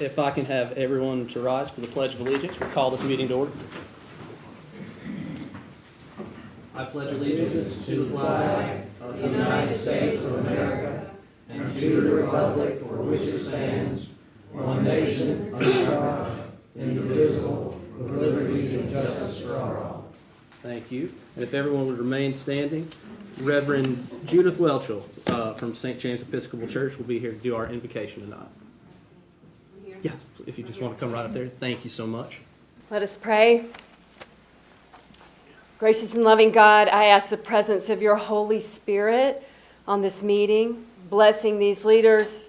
if I can have everyone to rise for the Pledge of Allegiance, we'll call this meeting to order. I pledge allegiance to the flag of the United States of America and to the republic for which it stands, one nation, under God, indivisible, with liberty and justice for all. Thank you. And if everyone would remain standing, Reverend Judith Welchel from St. James Episcopal Church will be here to do our invocation tonight. Yeah, if you just want to come right up there. Thank you so much. Let us pray. Gracious and loving God, I ask the presence of your Holy Spirit on this meeting, blessing these leaders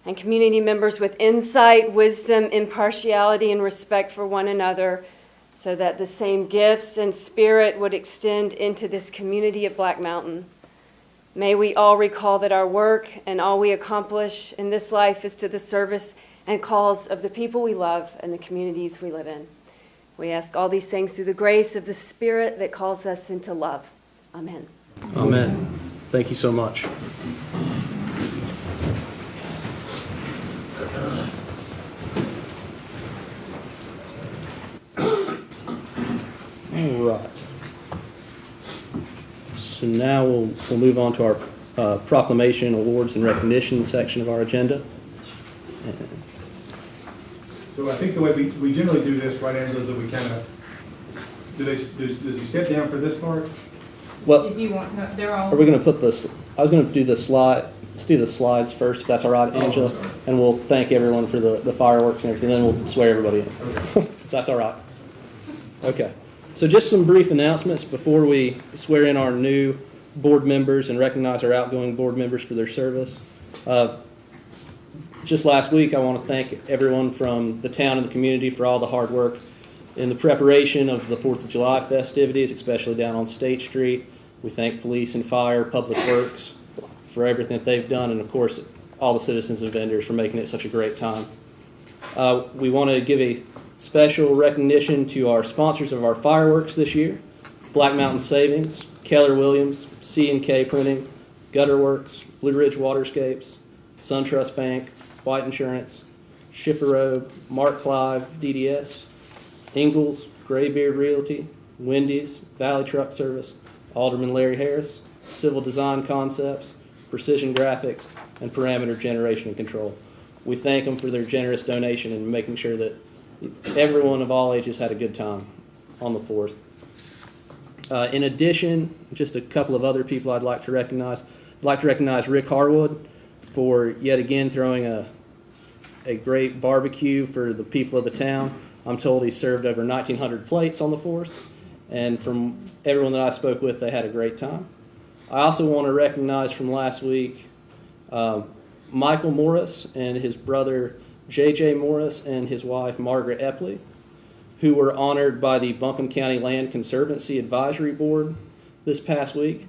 and community members with insight, wisdom, impartiality, and respect for one another, so that the same gifts and spirit would extend into this community of Black Mountain. May we all recall that our work and all we accomplish in this life is to the service and cause of the people we love and the communities we live in. We ask all these things through the grace of the Spirit that calls us into love. Amen. Amen. Thank you so much. All right. So now we'll move on to our proclamation, awards, and recognition section of our agenda. So I think the way we generally do this, right, Angela, is that we kind of, does he step down for this part? Well, if you want to, they're all. Are we going to put this? I was going to do the slide. Let's do the slides first, if that's all right, Angela. And we'll thank everyone for the fireworks and everything. Then we'll swear everybody in. Okay. If that's all right. Okay. So just some brief announcements before we swear in our new board members and recognize our outgoing board members for their service. Just last week, I want to thank everyone from the town and the community for all the hard work in the preparation of the 4th of July festivities, especially down on State Street. We thank police and fire, public works for everything that they've done, and of course, all the citizens and vendors for making it such a great time. We want to give a special recognition to our sponsors of our fireworks this year: Black Mountain Savings, Keller Williams, C&K Printing, Gutter Works, Blue Ridge Waterscapes, SunTrust Bank, White Insurance, Schiffer Road, Mark Clive, DDS, Ingalls, Graybeard Realty, Wendy's, Valley Truck Service, Alderman Larry Harris, Civil Design Concepts, Precision Graphics, and Parameter Generation and Control. We thank them for their generous donation and making sure that everyone of all ages had a good time on the 4th. In addition, just a couple of other people I'd like to recognize. I'd like to recognize Rick Harwood for yet again throwing a great barbecue for the people of the town. I'm told he served over 1,900 plates on the 4th, and from everyone that I spoke with, they had a great time. I also want to recognize from last week Michael Morris and his brother J.J. Morris and his wife Margaret Epley, who were honored by the Buncombe County Land Conservancy Advisory Board this past week.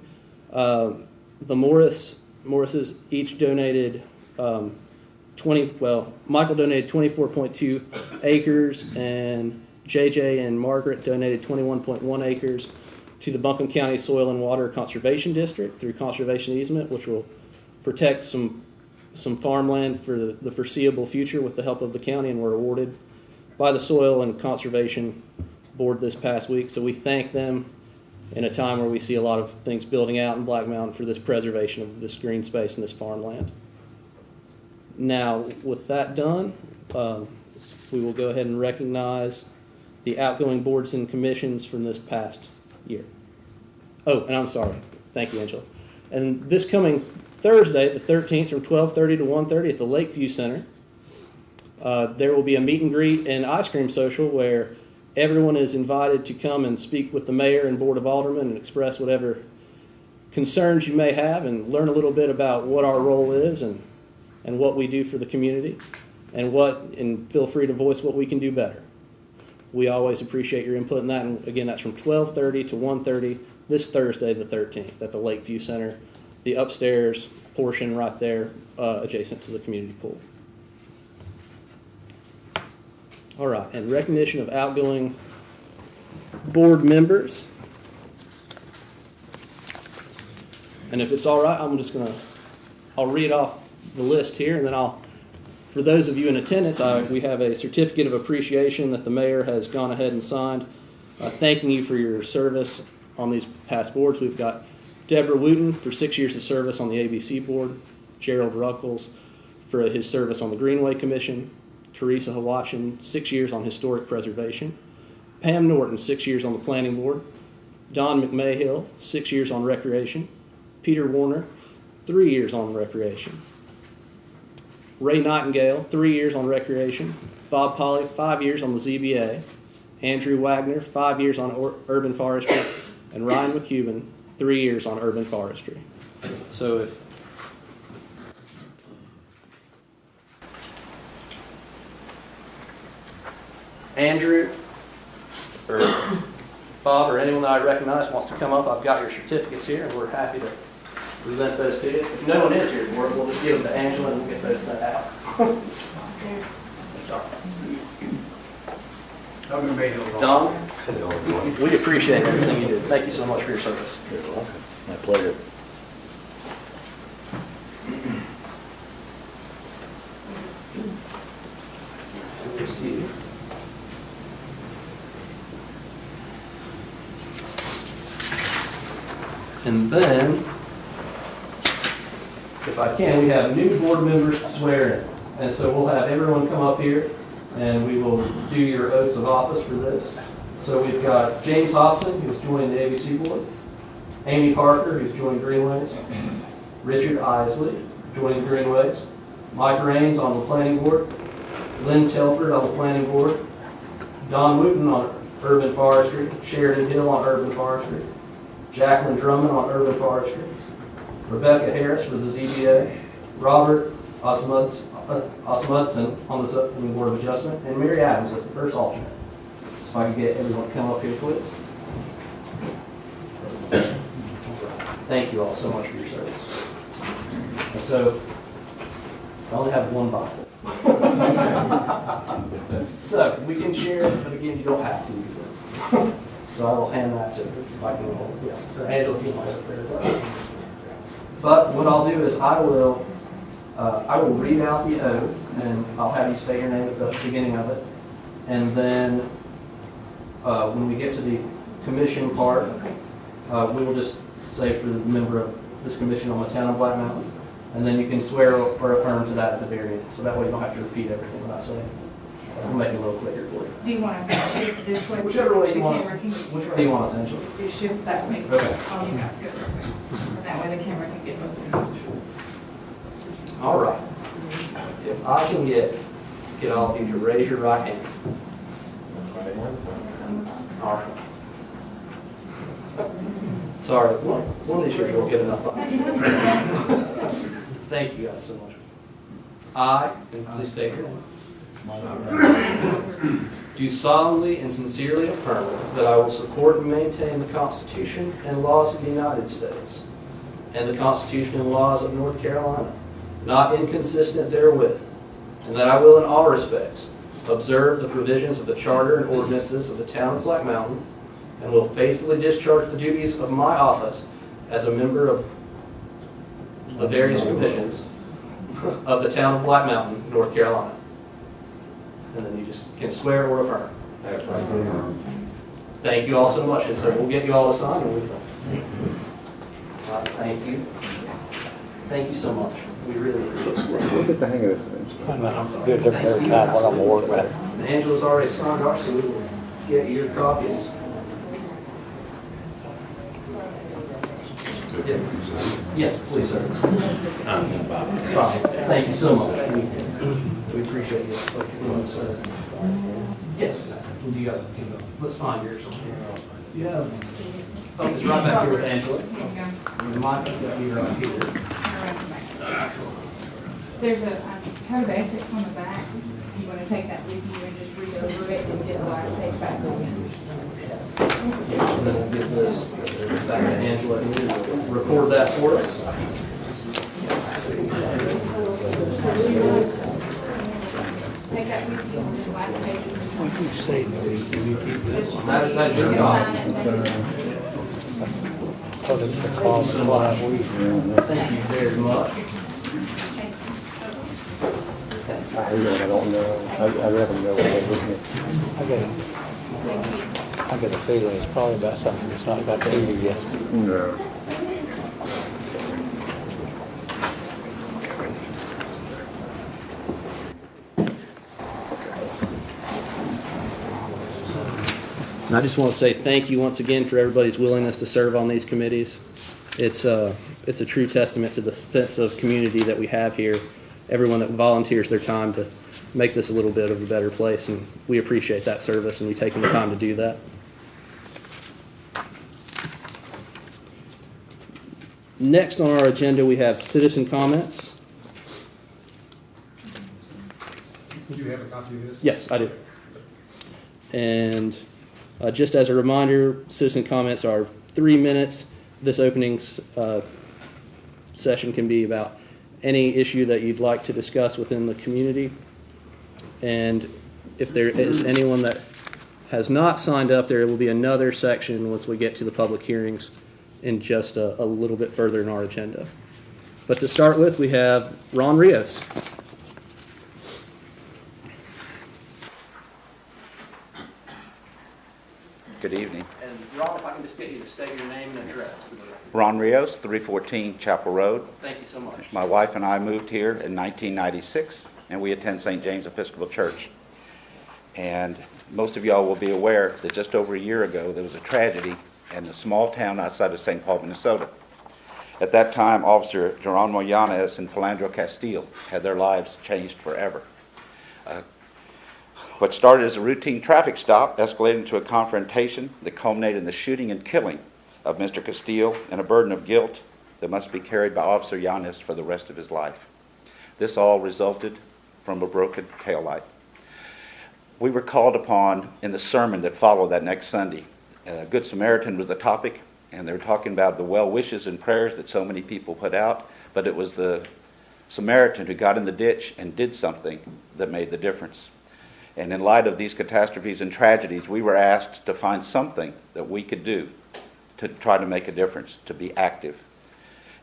The Morrises each donated Michael donated 24.2 acres, and JJ and Margaret donated 21.1 acres to the Buncombe County Soil and Water Conservation District through conservation easement, which will protect some farmland for the foreseeable future with the help of the county, and were awarded by the Soil and Conservation Board this past week. So we thank them in a time where we see a lot of things building out in Black Mountain for this preservation of this green space and this farmland. Now, with that done, we will go ahead and recognize the outgoing boards and commissions from this past year. Oh, and I'm sorry. Thank you, Angela. And this coming Thursday, the 13th, from 12:30 to 1:30 at the Lakeview Center, there will be a meet and greet and ice cream social where everyone is invited to come and speak with the mayor and board of aldermen and express whatever concerns you may have and learn a little bit about what our role is and what we do for the community and feel free to voice what we can do better. We always appreciate your input in that. And again, that's from 12:30 to 1:30 this Thursday, the 13th, at the Lakeview Center, the upstairs portion right there adjacent to the community pool. All right, and recognition of outgoing board members. And if it's all right, I'll read off the list here, and then I'll For those of you in attendance, we have a certificate of appreciation that the mayor has gone ahead and signed, thanking you for your service on these past boards. We've got Deborah Wooten for 6 years of service on the ABC board, Gerald Ruckles for his service on the Greenway Commission, Teresa Hawachin, 6 years on historic preservation, Pam Norton, 6 years on the planning board, Don McMahill, 6 years on recreation, Peter Warner, 3 years on recreation, Ray Nightingale, 3 years on recreation, Bob Polly, 5 years on the ZBA, Andrew Wagner, 5 years on urban forestry, and Ryan McCubbin, 3 years on urban forestry. So if Andrew or Bob or anyone that I recognize wants to come up, I've got your certificates here, and we're happy to present those to you. If no one is here, we'll just give them to Angela and we'll get those sent out. Don, we appreciate everything you do. Thank you so much for your service. My pleasure. And then, if I can, we have new board members to swear in. And so we'll have everyone come up here and we will do your oaths of office for this. So we've got James Hobson, who's joined the ABC board, Amy Parker, who's joined Greenways, Richard Isley, joining Greenways, Mike Raines on the planning board, Lynn Telford on the planning board, Don Wooten on urban forestry, Sheridan Hill on urban forestry, Jacqueline Drummond on urban forestry, Rebecca Harris for the ZBA, Robert Osmudson on the zoning board of adjustment, and Mary Adams as the first alternate. So if I could get everyone to come up here, please. Thank you all so much for your service. And so, I only have one Bible. So, we can share it, but again, you don't have to use it. So I will hand that to Mike and Angela, if you want to. But what I'll do is I will read out the oath, and I'll have you state your name at the beginning of it. And then when we get to the commission part, we will just say for the member of this commission on the town of Black Mountain. And then you can swear or affirm to that at the very end. So that way you don't have to repeat everything that I say. We'll make it a little quicker for you. Do you want to shift this way? Whichever way you want. Which way you want, essentially. You shift that way. Okay. All you guys go this way. And that way the camera can get both of you. All right. If I can get all of you to raise your right hand. All right. Sorry, one of these years we'll get enough. Thank you guys so much. I, and please state your name, do solemnly and sincerely affirm that I will support and maintain the Constitution and laws of the United States and the Constitution and laws of North Carolina, not inconsistent therewith, and that I will in all respects observe the provisions of the Charter and ordinances of the town of Black Mountain, and will faithfully discharge the duties of my office as a member of the various commissions of the town of Black Mountain, North Carolina. And then you just can swear or affirm. Thank you all so much. And so we'll get you all a sign. Thank you. Thank you so much. We really appreciate it. We'll get the hang of this eventually. I'm Good every time when I'm working with it. And Angela's already signed ours, so we will get your copies. Yeah. Yes, please, sir. Thank you so much. We appreciate you. Yes. You guys, let's find yours. Yeah. Oh, it's right back here with Angela. And Mike, I've got you right here. There's a code of ethics on the back. You want to take that with you and just read over it and get the last page back again. And then we'll give this back to Angela and we'll record that for us. Take that with you on the last page. What do you say, That's your job. Thank you very much. I don't know. I'd rather know what they with me. I got a feeling it's probably about something that's not got to you yet. No. And I just want to say thank you once again for everybody's willingness to serve on these committees. It's a true testament to the sense of community that we have here. Everyone that volunteers their time to make this a little bit of a better place, and we appreciate that service and you taking the time to do that. Next on our agenda, we have citizen comments. Do you have a copy of this? Yes, I do. And just as a reminder, citizen comments are 3 minutes. This opening session can be about any issue that you'd like to discuss within the community. And if there is anyone that has not signed up, there will be another section once we get to the public hearings in just a little bit further in our agenda. But to start with, we have Ron Rios. Good evening. And Ron, if I can just get you to state your name and address for the record. Ron Rios, 314 Chapel Road. Thank you so much. My wife and I moved here in 1996, and we attend St. James Episcopal Church. And most of y'all will be aware that just over a year ago, there was a tragedy in a small town outside of St. Paul, Minnesota. At that time, Officer Geronimo Yanez and Philandro Castile had their lives changed forever. What started as a routine traffic stop escalated into a confrontation that culminated in the shooting and killing of Mr. Castile and a burden of guilt that must be carried by Officer Yanez for the rest of his life. This all resulted from a broken taillight. We were called upon in the sermon that followed that next Sunday. Good Samaritan was the topic, and they were talking about the well wishes and prayers that so many people put out, but it was the Samaritan who got in the ditch and did something that made the difference. And in light of these catastrophes and tragedies, we were asked to find something that we could do to try to make a difference, to be active.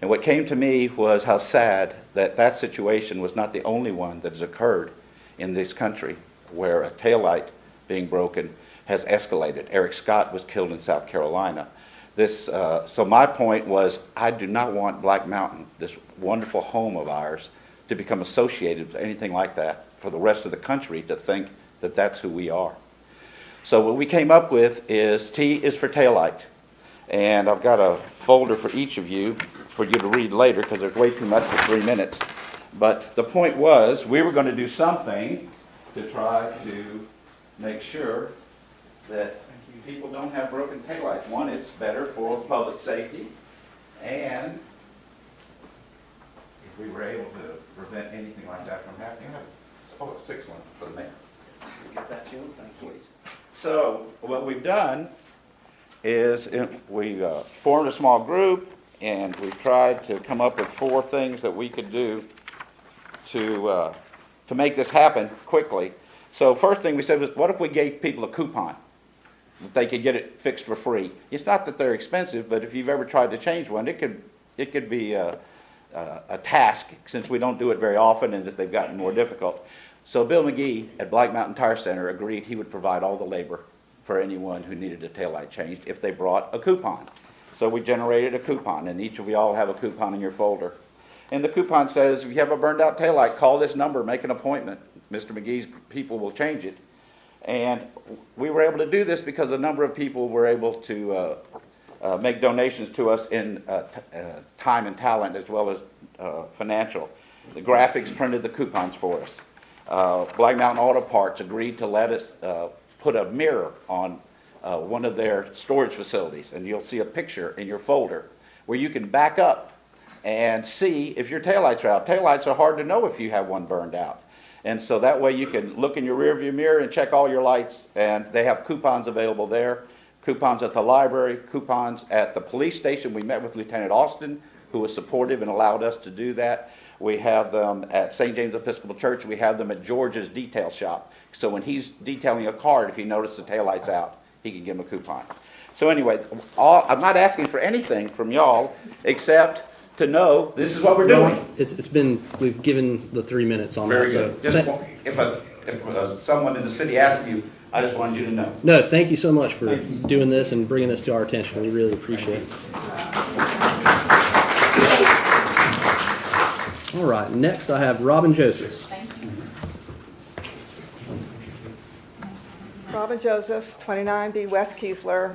And what came to me was how sad that that situation was not the only one that has occurred in this country, where a taillight being broken has escalated. Eric Scott was killed in South Carolina. So my point was, I do not want Black Mountain, this wonderful home of ours, to become associated with anything like that for the rest of the country to think that that's who we are. So what we came up with is T is for taillight. And I've got a folder for each of you for you to read later because there's way too much for 3 minutes. But the point was we were going to do something to try to make sure that people don't have broken taillights. One, it's better for public safety, and if we were able to prevent anything like that from happening, I have a 6 one for the mayor. Get that to him, thank you. So what we've done is we formed a small group, and we tried to come up with 4 things that we could do to make this happen quickly. So first thing we said was, what if we gave people a coupon that they could get it fixed for free? It's not that they're expensive, but if you've ever tried to change one, it could be a task, since we don't do it very often and that they've gotten more difficult. So Bill McGee at Black Mountain Tire Center agreed he would provide all the labor for anyone who needed a taillight changed if they brought a coupon. So we generated a coupon, and each of you all have a coupon in your folder. And the coupon says, if you have a burned out taillight, call this number, make an appointment. Mr. McGee's people will change it. And we were able to do this because a number of people were able to make donations to us in time and talent as well as financial. The graphics printed the coupons for us. Black Mountain Auto Parts agreed to let us put a mirror on one of their storage facilities, and you'll see a picture in your folder where you can back up and see if your taillights are out. Taillights are hard to know if you have one burned out. And so that way you can look in your rearview mirror and check all your lights, and they have coupons available there. Coupons at the library, coupons at the police station. We met with Lieutenant Austin, who was supportive and allowed us to do that. We have them at St. James Episcopal Church. We have them at George's detail shop. So when he's detailing a car, if he notices the taillight's out, he can give him a coupon. So anyway, I'm not asking for anything from y'all except to know this is what we're doing. It's been, we've given the 3 minutes on Very that. good. So, Just if someone in the city asks you, I just wanted you to know. no, thank you so much for doing this and bringing this to our attention. We really appreciate it. All right, next I have Robin Josephs. Robin Josephs, 29B West Keesler.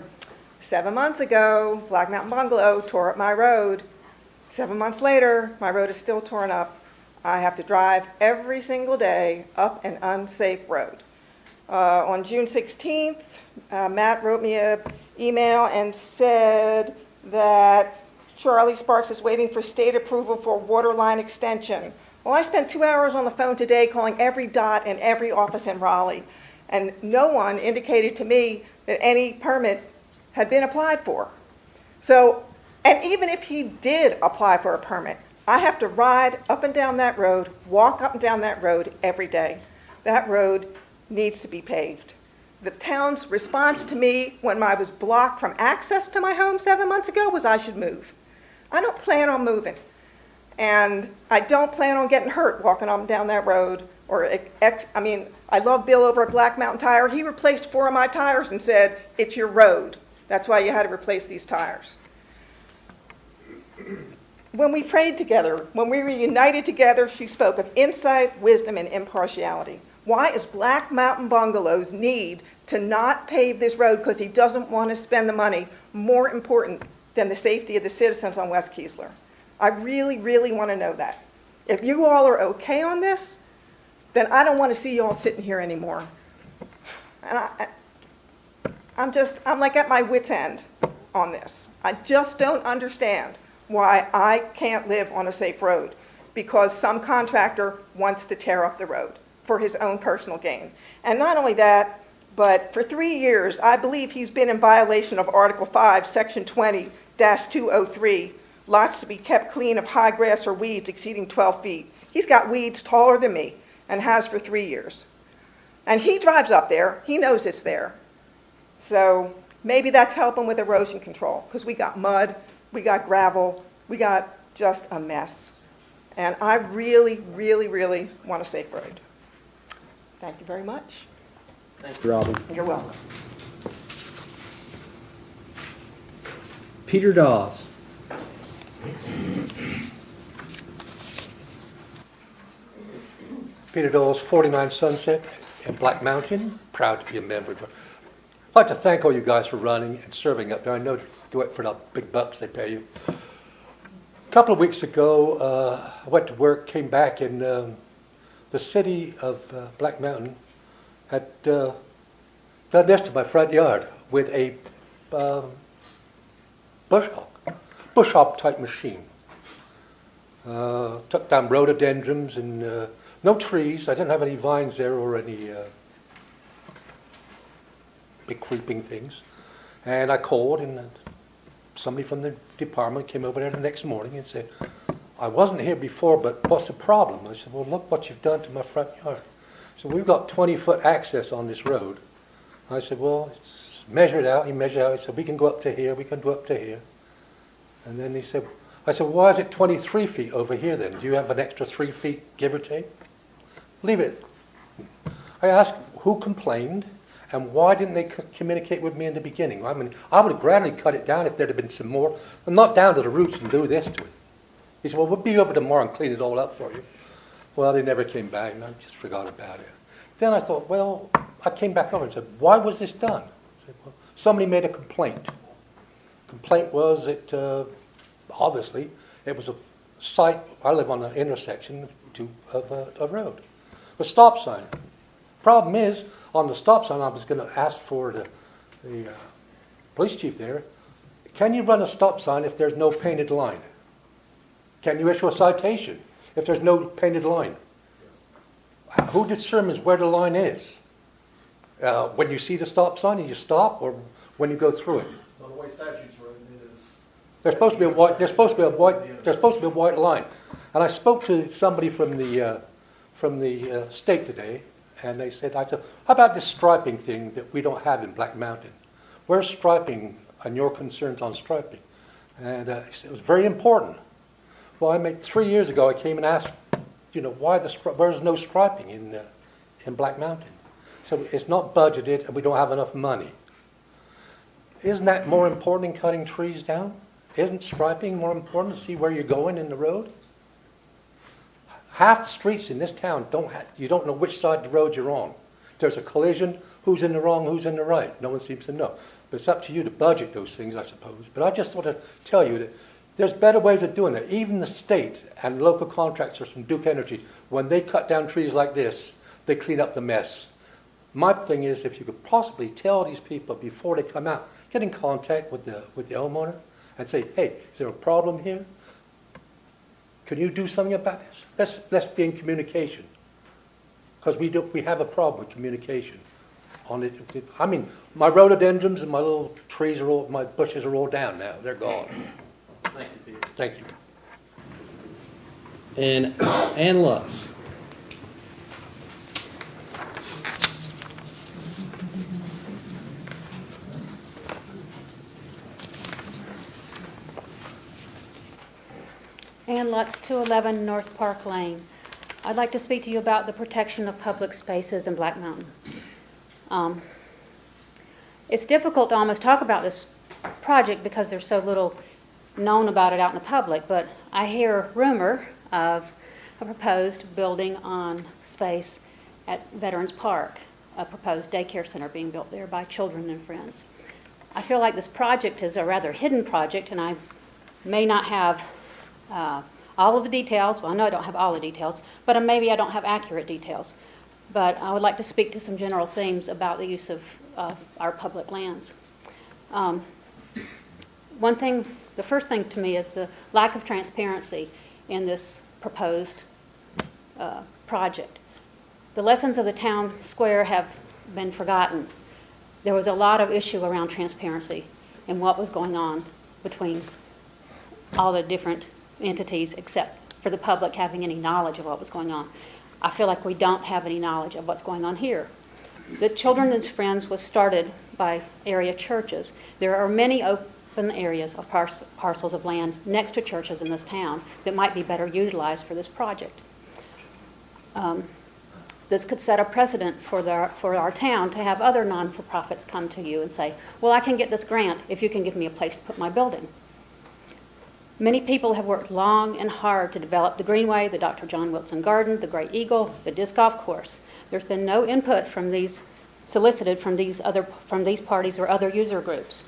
7 months ago, Black Mountain Bungalow tore up my road. 7 months later, my road is still torn up. I have to drive every single day up an unsafe road. On June 16th, Matt wrote me an email and said that Charlie Sparks is waiting for state approval for water line extension. Well, I spent 2 hours on the phone today calling every dot in every office in Raleigh, and no one indicated to me that any permit had been applied for. So, and even if he did apply for a permit, I have to ride up and down that road, walk up and down that road every day. That road needs to be paved. The town's response to me when I was blocked from access to my home 7 months ago was I should move. I don't plan on moving. And I don't plan on getting hurt walking up and down that road. I love Bill over at Black Mountain Tire. He replaced 4 of my tires and said, it's your road. That's why you had to replace these tires. When we prayed together, when we were united together, she spoke of insight, wisdom, and impartiality. Why is Black Mountain Bungalow's need to not pave this road because he doesn't want to spend the money more important than the safety of the citizens on West Keesler? I really, really want to know that. If you all are okay on this, then I don't want to see you all sitting here anymore. And I'm like at my wit's end on this. I just don't understand why I can't live on a safe road because some contractor wants to tear up the road for his own personal gain. And not only that, but for 3 years, I believe he's been in violation of Article 5, Section 20-203, lots to be kept clean of high grass or weeds exceeding 12 feet. He's got weeds taller than me and has for 3 years. And he drives up there. He knows it's there. So maybe that's helping with erosion control because we got mud, we got gravel, we got just a mess. And I really, really, really want a safe road. Thank you very much. Thank you, Robin. You're welcome. Peter Dawes. Peter Dawes, 49 Sunset in Black Mountain. Proud to be a member. I'd like to thank all you guys for running and serving up there. I know you do it for the big bucks they pay you. A couple of weeks ago, I went to work, came back, and the city of Black Mountain had done this to my front yard with a bush hog type machine. Took down rhododendrons and no trees. I didn't have any vines there or any big creeping things. And I called, and somebody from the department came over there the next morning and said, I wasn't here before, but what's the problem? I said, well, look what you've done to my front yard. So we've got 20-foot access on this road. I said, well, it's measured out. He measured out. He said, we can go up to here. We can go up to here. And then he said, I said, well, why is it 23 feet over here then? Do you have an extra 3 feet, give or take? Leave it. I asked who complained and why didn't they communicate with me in the beginning? I mean, I would have gladly cut it down if there'd have been some more. I'm not down to the roots and do this to it. He said, well, we'll be over tomorrow and clean it all up for you. Well, they never came back, and I just forgot about it. Then I thought, well, I came back over and said, why was this done? I said, well, somebody made a complaint. Complaint was that, obviously, it was a site. I live on the intersection of a road. A stop sign. Problem is, on the stop sign, I was going to ask for the police chief there, can you run a stop sign if there's no painted line? Can you issue a citation if there's no painted line? Yes. Who determines where the line is? When you see the stop sign and you stop, or when you go through it? Well, the way statutes are written, it is. There's supposed to be a white line. And I spoke to somebody from the state today, and they said, I said, how about this striping thing that we don't have in Black Mountain? Where's striping and your concerns on striping? And he said, it was very important. Well, 3 years ago, I came and asked, why where's no striping in Black Mountain? So it's not budgeted, and we don't have enough money. Isn't that more important than cutting trees down? Isn't striping more important to see where you're going in the road? Half the streets in this town you don't know which side of the road you're on. If there's a collision, who's in the wrong, who's in the right? No one seems to know. But it's up to you to budget those things, I suppose. But I just want to tell you that there's better ways of doing it. Even the state and local contractors from Duke Energy, when they cut down trees like this, they clean up the mess. My thing is, if you could possibly tell these people before they come out, get in contact with the homeowner and say, hey, is there a problem here? Can you do something about this? Let's be in communication. Because we have a problem with communication. My rhododendrons and my little trees my bushes are all down now. They're gone. Thank you, Peter. Thank you. And Ann Lutz. Ann Lutz, 211 North Park Lane. I'd like to speak to you about the protection of public spaces in Black Mountain. It's difficult to almost talk about this project because there's so little known about it out in the public, but I hear rumor of a proposed building on space at Veterans Park, a proposed daycare center being built there by Children and Friends. I feel like this project is a rather hidden project, and I may not have all of the details. Well, I know I don't have all the details, but maybe I don't have accurate details. But I would like to speak to some general themes about the use of our public lands. The first thing to me is the lack of transparency in this proposed project. The lessons of the town square have been forgotten. There was a lot of issue around transparency and what was going on between all the different entities except for the public having any knowledge of what was going on. I feel like we don't have any knowledge of what's going on here. The Children and Friends was started by area churches. There are many open areas of parcels of land next to churches in this town that might be better utilized for this project. This could set a precedent for our town to have other non-for-profits come to you and say, well, I can get this grant if you can give me a place to put my building. Many people have worked long and hard to develop the Greenway, the Dr. John Wilson Garden, the Great Eagle, the disc golf course. There's been no input from these solicited from these parties or other user groups.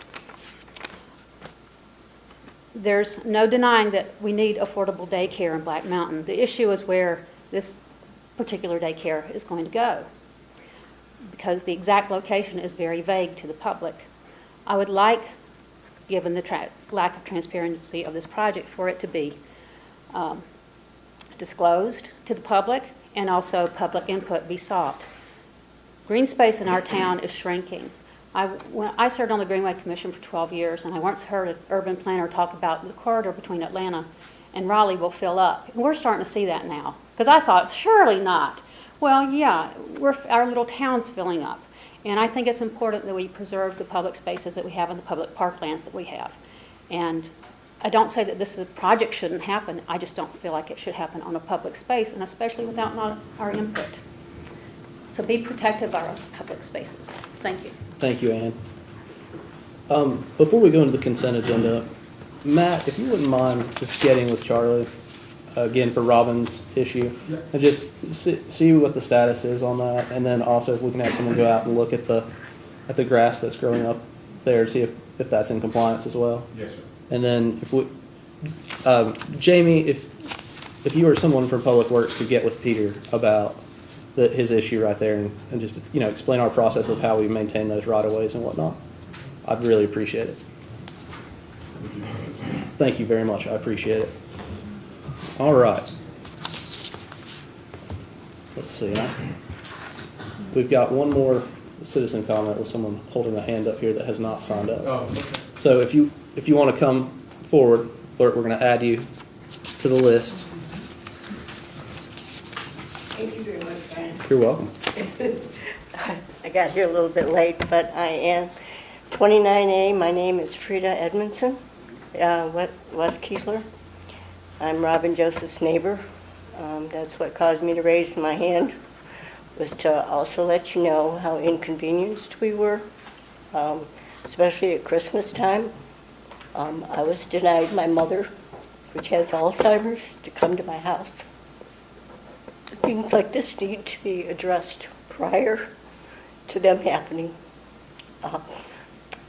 There's no denying that we need affordable daycare in Black Mountain. The issue is where this particular daycare is going to go, because the exact location is very vague to the public. I would like, given the lack of transparency of this project, for it to be disclosed to the public and also public input be sought. Green space in our town is shrinking. I served on the Greenway Commission for 12 years, and I once heard an urban planner talk about the corridor between Atlanta and Raleigh will fill up. And we're starting to see that now, because I thought, surely not. Well, yeah, our little town's filling up. And I think it's important that we preserve the public spaces that we have and the public parklands that we have. And I don't say that this project shouldn't happen. I just don't feel like it should happen on a public space, and especially without our input. So be protective of our public spaces. Thank you. Thank you, Ann. Before we go into the consent agenda, Matt, if you wouldn't mind just getting with Charlie again for Robin's issue, and just see what the status is on that, and then also if we can have someone go out and look at the grass that's growing up there, see if that's in compliance as well. Yes, sir. And then if we, Jamie, if you or someone from Public Works could get with Peter about his issue right there and just explain our process of how we maintain those right of ways and whatnot, I'd really appreciate it. Thank you very much. I appreciate it. All right. Let's see. We've got one more citizen comment with someone holding a hand up here that has not signed up. Oh, okay. So if you want to come forward, Bert, we're going to add you to the list. Thank you very much, Brian. You're welcome. I got here a little bit late, but I am 29A. My name is Frida Edmondson, West Keesler. I'm Robin Joseph's neighbor. That's what caused me to raise my hand, was to also let you know how inconvenienced we were, especially at Christmas time. I was denied my mother, which has Alzheimer's, to come to my house. Things like this need to be addressed prior to them happening.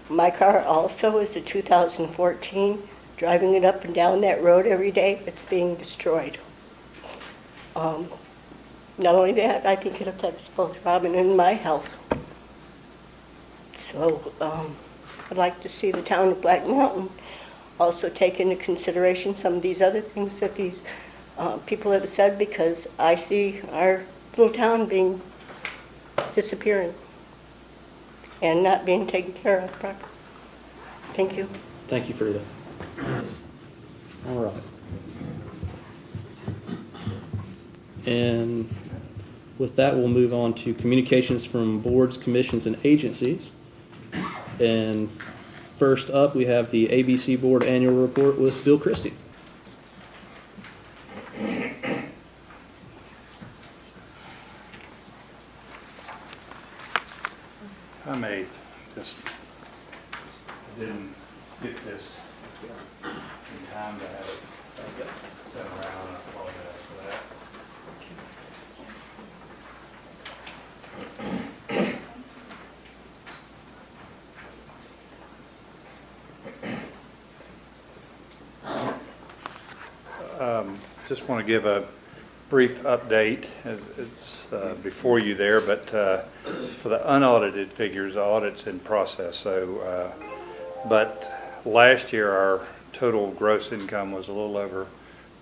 My car also is a 2014. Driving it up and down that road every day, it's being destroyed. Not only that, I think it affects both Robin and my health. So I'd like to see the town of Black Mountain also take into consideration some of these other things that these people have said, because I see our little town disappearing and not being taken care of properly. Thank you. Thank you for that. All right. And with that, we'll move on to communications from boards, commissions, and agencies. And first up, we have the ABC Board Annual Report with Bill Christie. I may just, I didn't get this in time to have it sent around. I apologize for that. Just want to give a brief update. It's before you there, but for the unaudited figures, the audit's in process. So, but last year our total gross income was a little over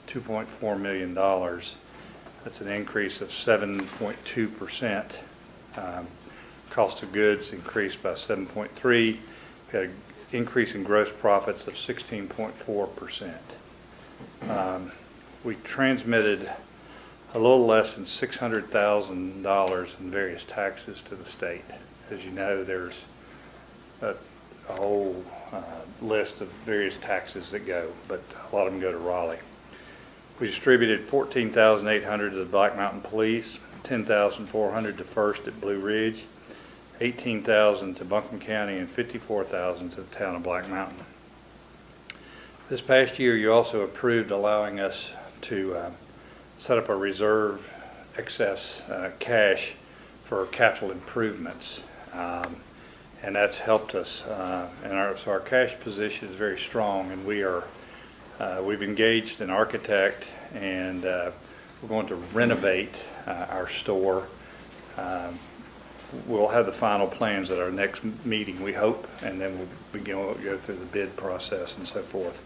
$2.4 million. That's an increase of 7.2%. Cost of goods increased by 7.3%. We had an increase in gross profits of 16.4%. We transmitted a little less than $600,000 in various taxes to the state. As you know, there's a whole list of various taxes that go, but a lot of them go to Raleigh. We distributed $14,800 to the Black Mountain Police, $10,400 to First at Blue Ridge, $18,000 to Buncombe County, and $54,000 to the town of Black Mountain. This past year, you also approved allowing us to set up a reserve excess cash for capital improvements, and that's helped us. So our cash position is very strong, and we've engaged an architect, and we're going to renovate our store. We'll have the final plans at our next meeting, we hope, and then we'll go through the bid process and so forth.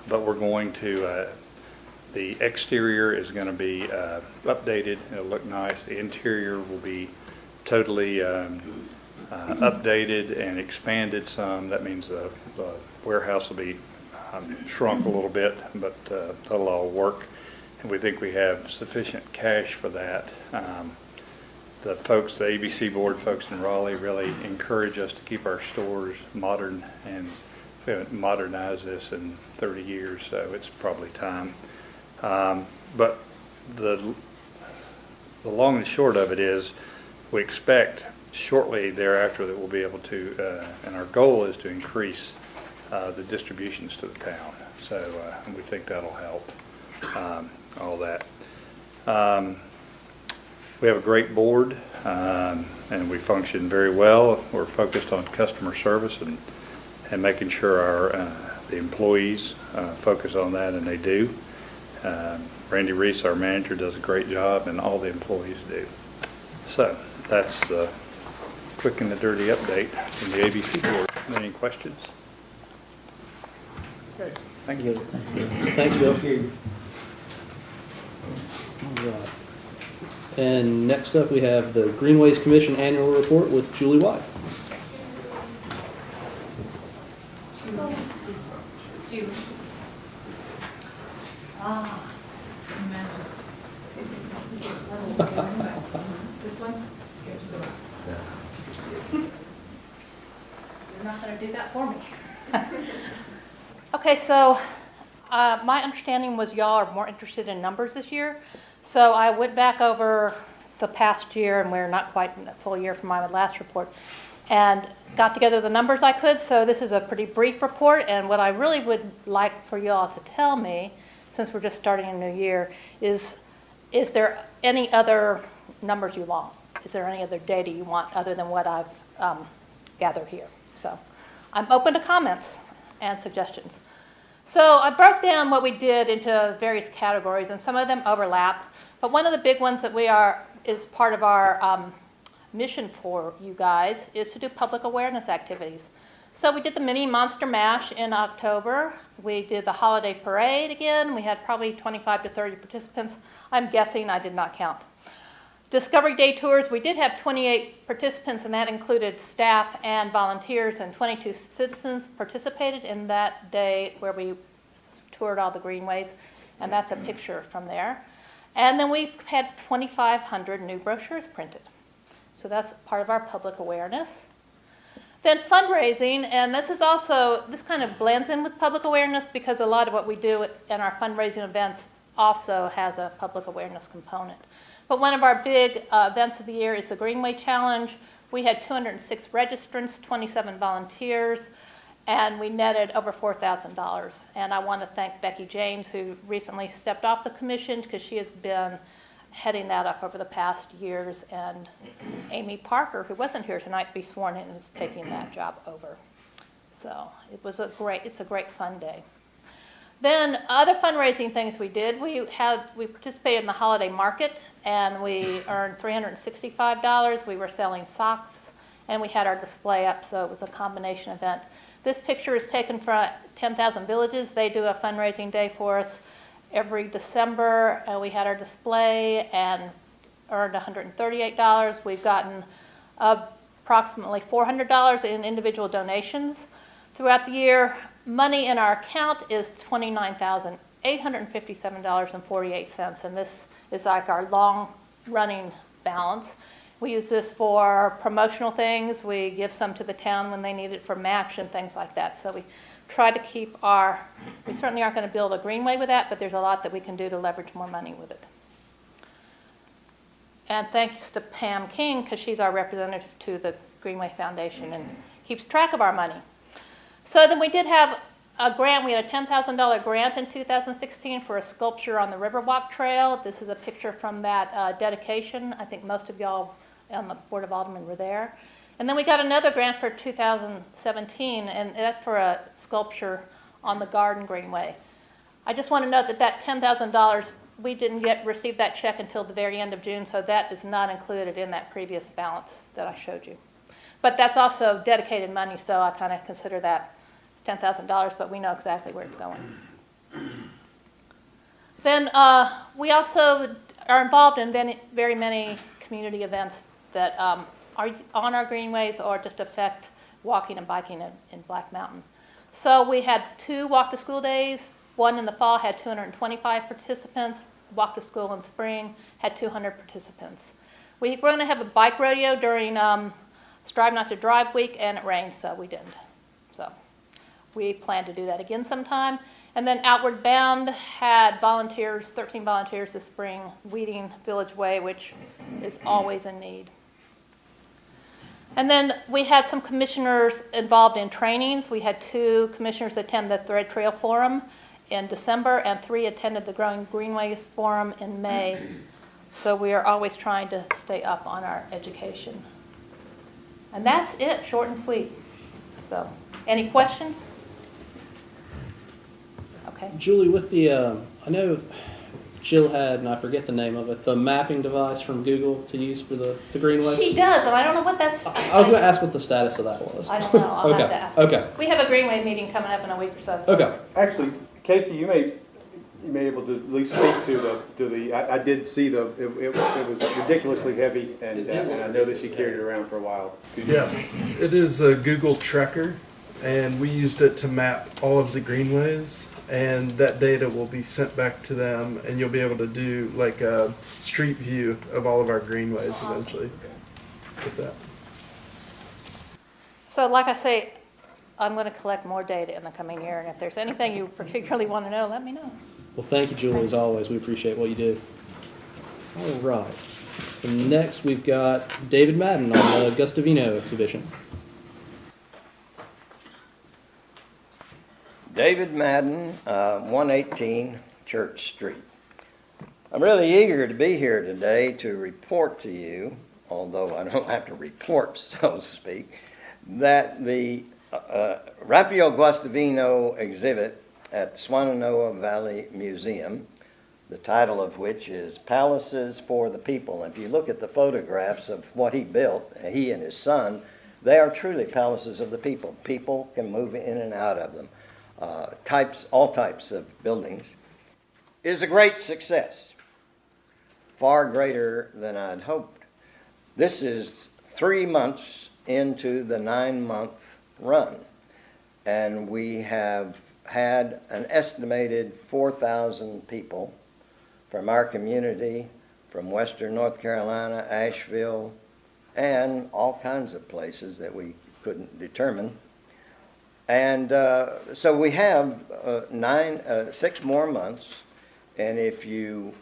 But we're going to, the exterior is going to be updated. It'll look nice. The interior will be totally updated and expanded some. That means the warehouse will be shrunk a little bit, but that'll all work. And we think we have sufficient cash for that. The folks, the ABC board folks in Raleigh really encourage us to keep our stores modern, and we haven't modernized this in 30 years, so it's probably time. But the long and short of it is we expect shortly thereafter that we'll be able to, and our goal is to increase the distributions to the town. So we think that'll help all that. We have a great board, and we function very well. We're focused on customer service and making sure the employees focus on that, and they do. Randy Reese, our manager, does a great job, and all the employees do. So that's the quick and the dirty update from the ABC board. Any questions? Okay, thank you. Thanks, Bill. All right. And next up, we have the Greenways Commission Annual Report with Julie White. Julie. This one? You're not going to do that for me. Okay, so my understanding was y'all are more interested in numbers this year. So I went back over the past year, and we're not quite in a full year from my last report, and got together the numbers I could. So this is a pretty brief report, and what I really would like for y'all to tell me, since we're just starting a new year, is there any other numbers you want? Is there any other data you want other than what I've gathered here? So I'm open to comments and suggestions. So I broke down what we did into various categories, and some of them overlap. But one of the big ones that is part of our mission for you guys is to do public awareness activities. So we did the mini Monster Mash in October. We did the holiday parade again. We had probably 25 to 30 participants. I'm guessing, I did not count. Discovery Day tours, we did have 28 participants, and that included staff and volunteers, and 22 citizens participated in that day where we toured all the greenways, and that's a picture from there. And then we had 2,500 new brochures printed. So that's part of our public awareness. Then fundraising, and this kind of blends in with public awareness because a lot of what we do in our fundraising events also has a public awareness component. But one of our big events of the year is the Greenway Challenge. We had 206 registrants, 27 volunteers, and we netted over $4,000. And I want to thank Becky James, who recently stepped off the commission because she has been heading that up over the past years, and Amy Parker, who wasn't here tonight to be sworn in, is taking that job over. So it's a great fun day. Then other fundraising things we did, we participated in the holiday market, and we earned $365. We were selling socks, and we had our display up, so it was a combination event. This picture is taken from 10,000 Villages. They do a fundraising day for us every December. We had our display and earned $138. We've gotten approximately $400 in individual donations throughout the year. Money in our account is $29,857.48, and this is like our long-running balance. We use this for promotional things. We give some to the town when they need it for match and things like that. So we try to keep we certainly aren't going to build a greenway with that, but there's a lot that we can do to leverage more money with it. And thanks to Pam King, because she's our representative to the Greenway Foundation and keeps track of our money. So then we did have a grant. We had a $10,000 grant in 2016 for a sculpture on the Riverwalk Trail. This is a picture from that dedication. I think most of y'all on the Board of Aldermen were there. And then we got another grant for 2017, and that's for a sculpture on the Garden Greenway. I just want to note that $10,000, we didn't receive that check until the very end of June, so that is not included in that previous balance that I showed you. But that's also dedicated money, so I kind of consider that $10,000, but we know exactly where it's going. Then we also are involved in very many community events that are on our greenways or just affect walking and biking in Black Mountain. So we had 2 Walk to School days. One in the fall had 225 participants. Walk to School in spring had 200 participants. We were going to have a bike rodeo during Strive Not to Drive week, and it rained, so we didn't. So we plan to do that again sometime. And then Outward Bound had 13 volunteers this spring, weeding Village Way, which is always in need. And then we had some commissioners involved in trainings. We had 2 commissioners attend the Thread Trail Forum in December, and 3 attended the Growing Greenways Forum in May. So we are always trying to stay up on our education. And that's it, short and sweet. So, any questions? Okay. Julie, with the, I know Jill had, and I forget the name of it, the mapping device from Google to use for the Greenway? She does, and I don't know what that's... I was going to ask what the status of that was. I don't know. I'll have to ask. Okay. We have a Greenway meeting coming up in a week or so. Okay. Actually, Casey, you may be able to at least speak to the. I did see it was ridiculously heavy, and I know that she carried it around for a while. Yes, it is a Google Tracker, and we used it to map all of the greenways, and that data will be sent back to them, and you'll be able to do like a street view of all of our greenways eventually with that. So like I say, I'm going to collect more data in the coming year, and if there's anything you particularly want to know, let me know. Well, thank you, Julie, as always. We appreciate what you do. All right. And next, we've got David Madden on the Gustavino exhibition. David Madden, 118 Church Street. I'm really eager to be here today to report to you, although I don't have to report, so to speak, that the Raphael Guastavino exhibit at the Swannanoa Valley Museum, the title of which is Palaces for the People. If you look at the photographs of what he built, he and his son, they are truly palaces of the people. People can move in and out of them. All types of buildings, is a great success, far greater than I'd hoped. This is 3 months into the 9-month run, and we have had an estimated 4,000 people from our community, from Western North Carolina, Asheville, and all kinds of places that we couldn't determine. And so we have 6 more months, and if you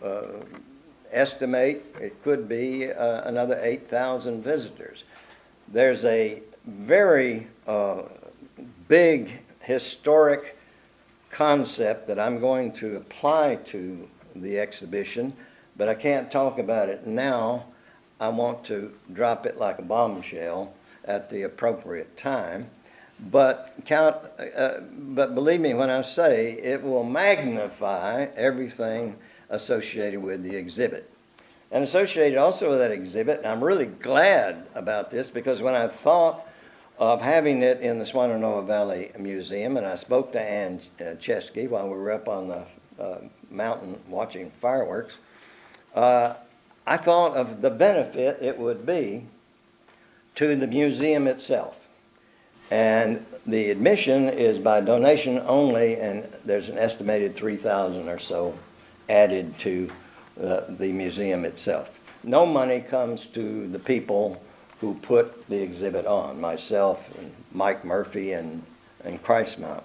estimate, it could be another 8,000 visitors. There's a very big historic concept that I'm going to apply to the exhibition, but I can't talk about it now. I want to drop it like a bombshell at the appropriate time. But believe me when I say it will magnify everything associated with the exhibit. And associated also with that exhibit, and I'm really glad about this, because when I thought of having it in the Swannanoa Valley Museum, and I spoke to Ann Chesky while we were up on the mountain watching fireworks, I thought of the benefit it would be to the museum itself. And the admission is by donation only, and there's an estimated 3,000 or so added to the museum itself. No money comes to the people who put the exhibit on, myself and Mike Murphy and Christmount.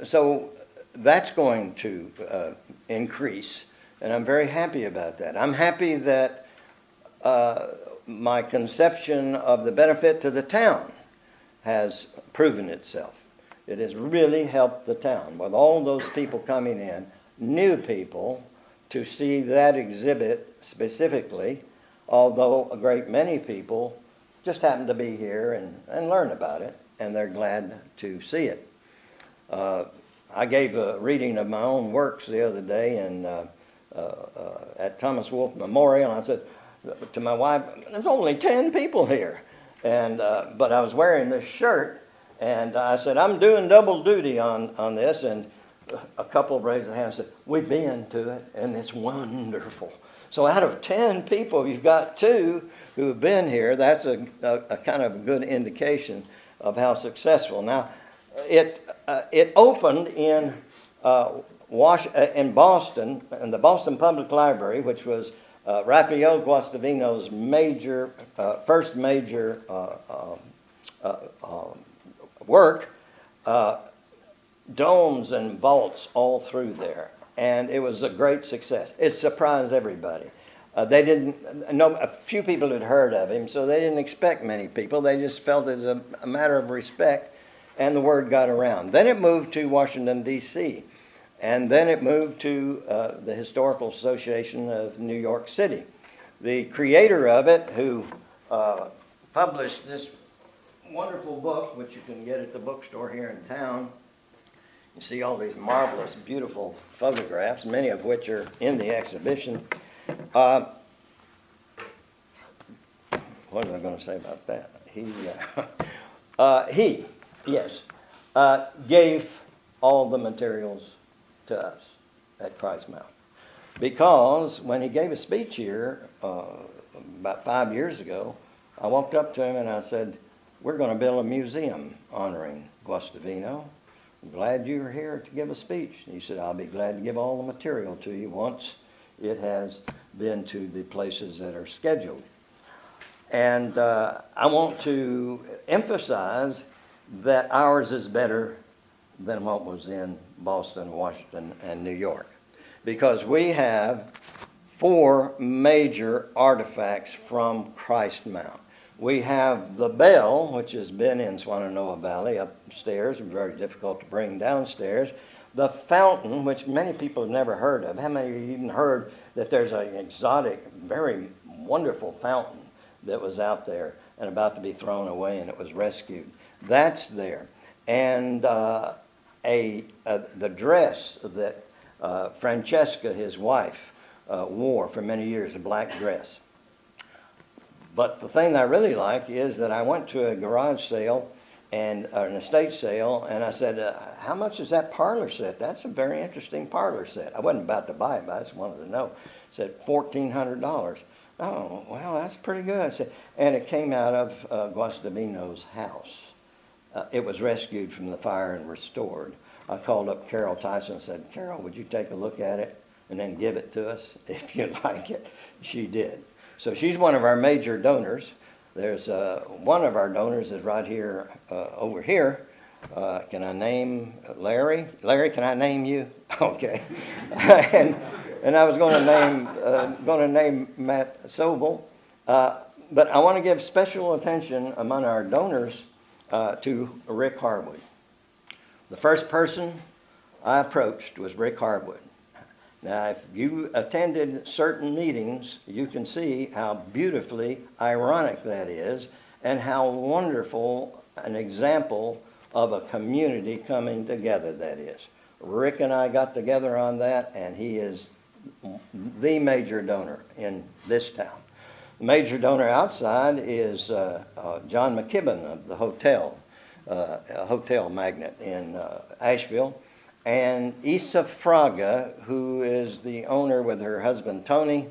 So that's going to increase, and I'm very happy about that. I'm happy that my conception of the benefit to the town has proven itself. It has really helped the town, with all those people coming in, new people, to see that exhibit specifically, although a great many people just happen to be here and learn about it, and they're glad to see it. I gave a reading of my own works the other day at Thomas Wolfe Memorial, and I said to my wife, there's only 10 people here. But I was wearing this shirt, and I said, I'm doing double duty on this, and a couple raised their hands and said, we've been to it, and it's wonderful. So out of 10 people, you've got 2 who have been here. That's a kind of a good indication of how successful. Now, it opened in Boston, in the Boston Public Library, which was Raphael Guastavino's first major work, domes and vaults all through there, and it was a great success. It surprised everybody. A few people had heard of him, so they didn't expect many people. They just felt it as a matter of respect, and the word got around. Then it moved to Washington, D.C., and then it moved to the Historical Association of New York City. The creator of it, who published this wonderful book, which you can get at the bookstore here in town. You see all these marvelous, beautiful photographs, many of which are in the exhibition. What was I going to say about that? He gave all the materials to us at Christmouth, because when he gave a speech here about 5 years ago, I walked up to him and I said, we're going to build a museum honoring Guastavino. I'm glad you're here to give a speech. And he said, I'll be glad to give all the material to you once it has been to the places that are scheduled. And I want to emphasize that ours is better than what was in Boston, Washington, and New York. Because we have 4 major artifacts from Christ Mount. We have the bell, which has been in Swananoa Valley upstairs, and very difficult to bring downstairs. The fountain, which many people have never heard of. How many of you even heard that there's an exotic, very wonderful fountain that was out there and about to be thrown away, and it was rescued? That's there. And the dress that Francesca, his wife, wore for many years, a black dress. But the thing that I really like is that I went to a garage sale and an estate sale, and I said, how much is that parlor set? That's a very interesting parlor set. I wasn't about to buy it, but I just wanted to know. It said $1,400. Oh, well, that's pretty good. I said, and it came out of Guastavino's house. It was rescued from the fire and restored. I called up Carol Tyson and said, Carol, would you take a look at it and then give it to us if you like it? She did. So she's one of our major donors. There's one of our donors is right here, over here. Can I name Larry? Larry, can I name you? Okay. and I was going to name Matt Sobel, but I want to give special attention among our donors to Rick Harwood. The first person I approached was Rick Harwood. Now, if you attended certain meetings, you can see how beautifully ironic that is and how wonderful an example of a community coming together that is. Rick and I got together on that, and he is the major donor in this town. The major donor outside is John McKibben of the hotel, a hotel magnate in Asheville. And Isa Fraga, who is the owner with her husband Tony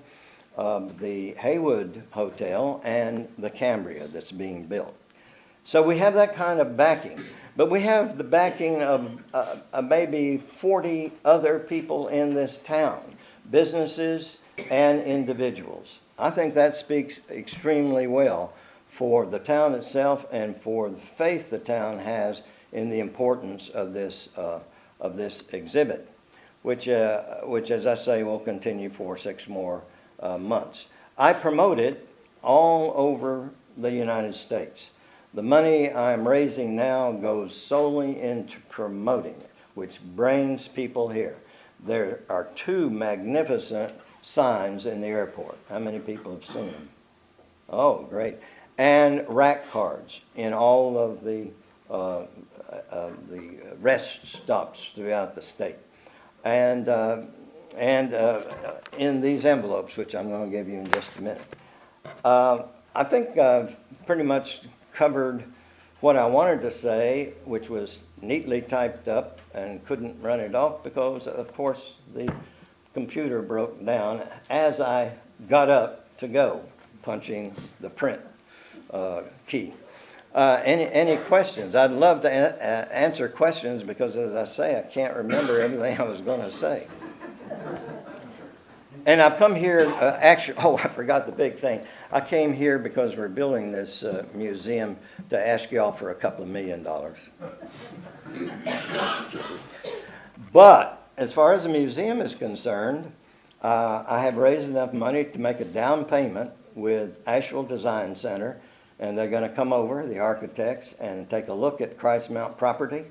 of the Haywood Hotel and the Cambria that's being built. So we have that kind of backing. But we have the backing of maybe 40 other people in this town, businesses and individuals. I think that speaks extremely well for the town itself and for the faith the town has in the importance of this exhibit, which as I say, will continue for 6 more months. I promote it all over the United States. The money I'm raising now goes solely into promoting it, which brings people here. There are 2 magnificent signs in the airport. How many people have seen them? Oh, great. And rack cards in all of the rest stops throughout the state. And in these envelopes, which I'm going to give you in just a minute. I think I've pretty much covered what I wanted to say, which was neatly typed up and couldn't run it off because, of course, the computer broke down as I got up to go, punching the print key. Any questions? I'd love to answer questions because, as I say, I can't remember everything I was going to say. And I've come here, actually, I forgot the big thing. I came here because we're building this museum to ask y'all for a couple of $1 million. But as far as the museum is concerned, I have raised enough money to make a down payment with Asheville Design Center, and they're going to come over, the architects, and take a look at Christ Mount property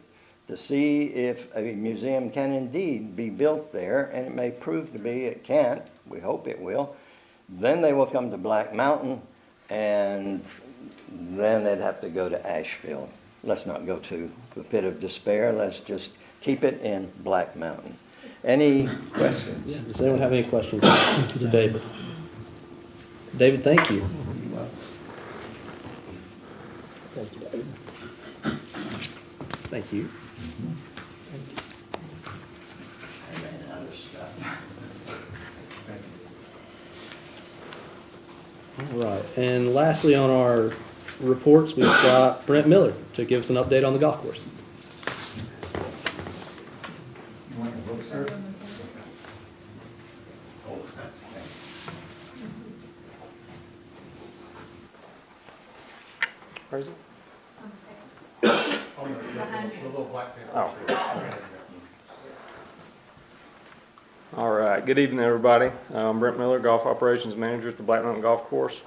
to see if a museum can indeed be built there, and it may prove to be it can't. We hope it will. Then they will come to Black Mountain, and then they'd have to go to Asheville. Let's not go to the pit of despair. Let's just keep it in Black Mountain. Any questions? Yeah. Does anyone have any questions for David? David, thank you. Thank you, David. Thank you. All right. And lastly on our reports, we've got Brent Miller to give us an update on the golf course. You want to look, sir? Where is it? Oh. All right. Good evening, everybody. I'm Brent Miller, Golf Operations Manager at the Black Mountain Golf Course.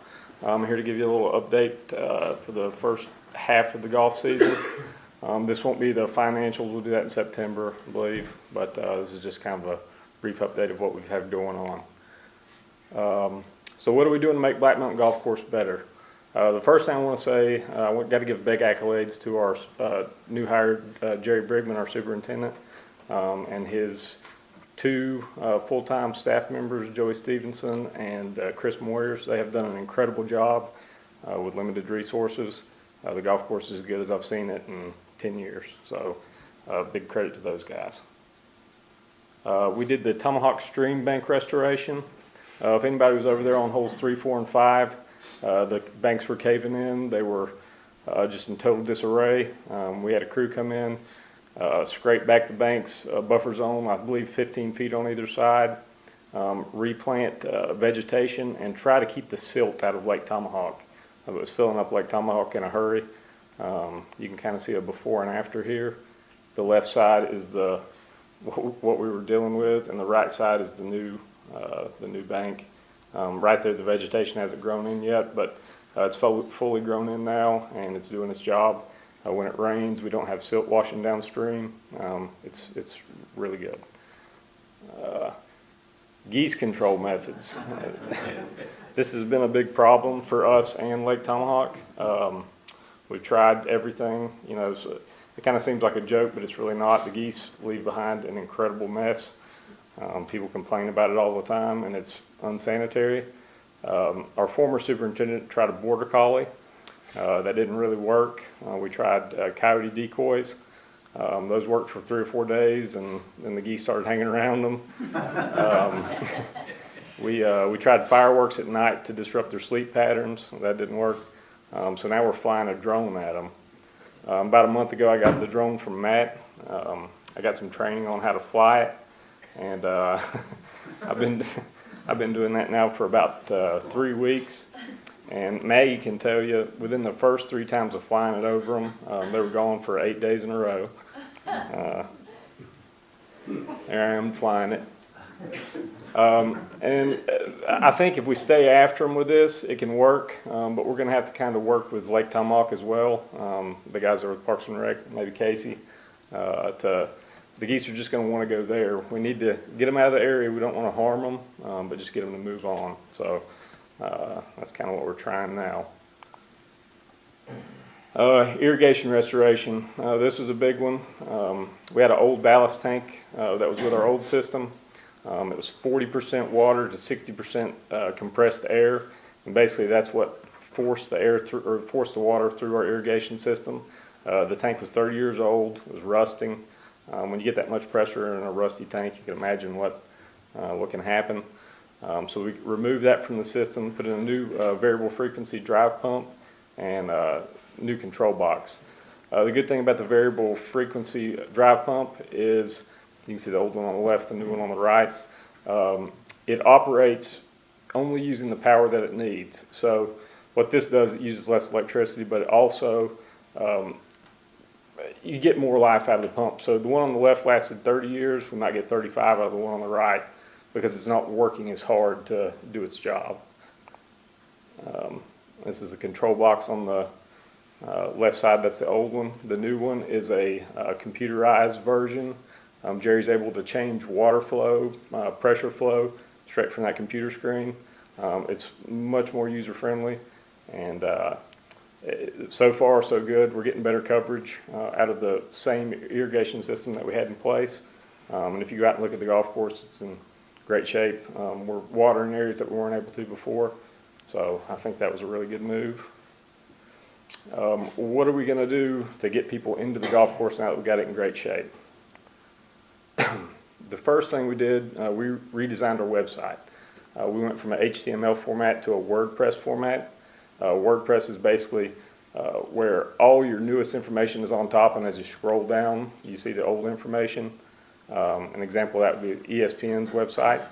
I'm here to give you a little update for the first half of the golf season. This won't be the financials. We'll do that in September, I believe. But this is just kind of a brief update of what we have going on. So what are we doing to make Black Mountain Golf Course better? The first thing I want to say, we've got to give big accolades to our new hire, Jerry Brigman, our superintendent, and his two full-time staff members, Joey Stevenson and Chris Moyers. They have done an incredible job with limited resources. The golf course is as good as I've seen it in 10 years, so big credit to those guys. We did the Tomahawk Stream Bank restoration. If anybody was over there on holes 3, 4, and 5, the banks were caving in. They were just in total disarray. We had a crew come in, scrape back the banks, buffer zone, I believe 15 feet on either side, replant vegetation, and try to keep the silt out of Lake Tomahawk. It was filling up Lake Tomahawk in a hurry. You can kind of see a before and after here. The left side is what we were dealing with, and the right side is the new bank. Right there, the vegetation hasn't grown in yet, but it's fully grown in now, and it's doing its job. When it rains, we don't have silt washing downstream. It's really good. Geese control methods. This has been a big problem for us and Lake Tomahawk. We've tried everything, so it kind of seems like a joke, but it's really not. The geese leave behind an incredible mess. People complain about it all the time, and it's unsanitary. Our former superintendent tried a border collie. That didn't really work. We tried coyote decoys. Those worked for 3 or 4 days, and then the geese started hanging around them. We tried fireworks at night to disrupt their sleep patterns. That didn't work. So now we're flying a drone at them. About a month ago, I got the drone from Matt. I got some training on how to fly it, and I've been doing that now for about 3 weeks. And Maggie can tell you, within the first 3 times of flying it over them, they were gone for 8 days in a row. There I am flying it. And I think if we stay after them with this, it can work, but we're going to have to kind of work with Lake Tomahawk as well. The guys over with Parks and Rec, maybe Casey, the geese are just going to want to go there. We need to get them out of the area. We don't want to harm them, but just get them to move on. So that's kind of what we're trying now. Irrigation restoration. This was a big one. We had an old ballast tank that was with our old system. It was 40% water to 60% compressed air, and basically that's what forced the air through, or forced the water through our irrigation system. The tank was 30 years old. It was rusting. When you get that much pressure in a rusty tank, you can imagine what can happen. So we removed that from the system, put in a new variable frequency drive pump, and new control box. The good thing about the variable frequency drive pump is, you can see the old one on the left, the new one on the right. It operates only using the power that it needs. So what this does, it uses less electricity, but it also, you get more life out of the pump. So the one on the left lasted 30 years. We might get 35 out of the one on the right because it's not working as hard to do its job. This is a control box on the left side. That's the old one. The new one is a computerized version. Jerry's able to change water flow, pressure flow straight from that computer screen. It's much more user-friendly, and so far so good. We're getting better coverage out of the same irrigation system that we had in place. And if you go out and look at the golf course, it's in great shape. We're watering areas that we weren't able to before, so I think that was a really good move. What are we going to do to get people into the golf course now that we got it in great shape? The first thing we did, we redesigned our website. We went from an HTML format to a WordPress format. WordPress is basically where all your newest information is on top, and as you scroll down, you see the old information. An example of that would be ESPN's website.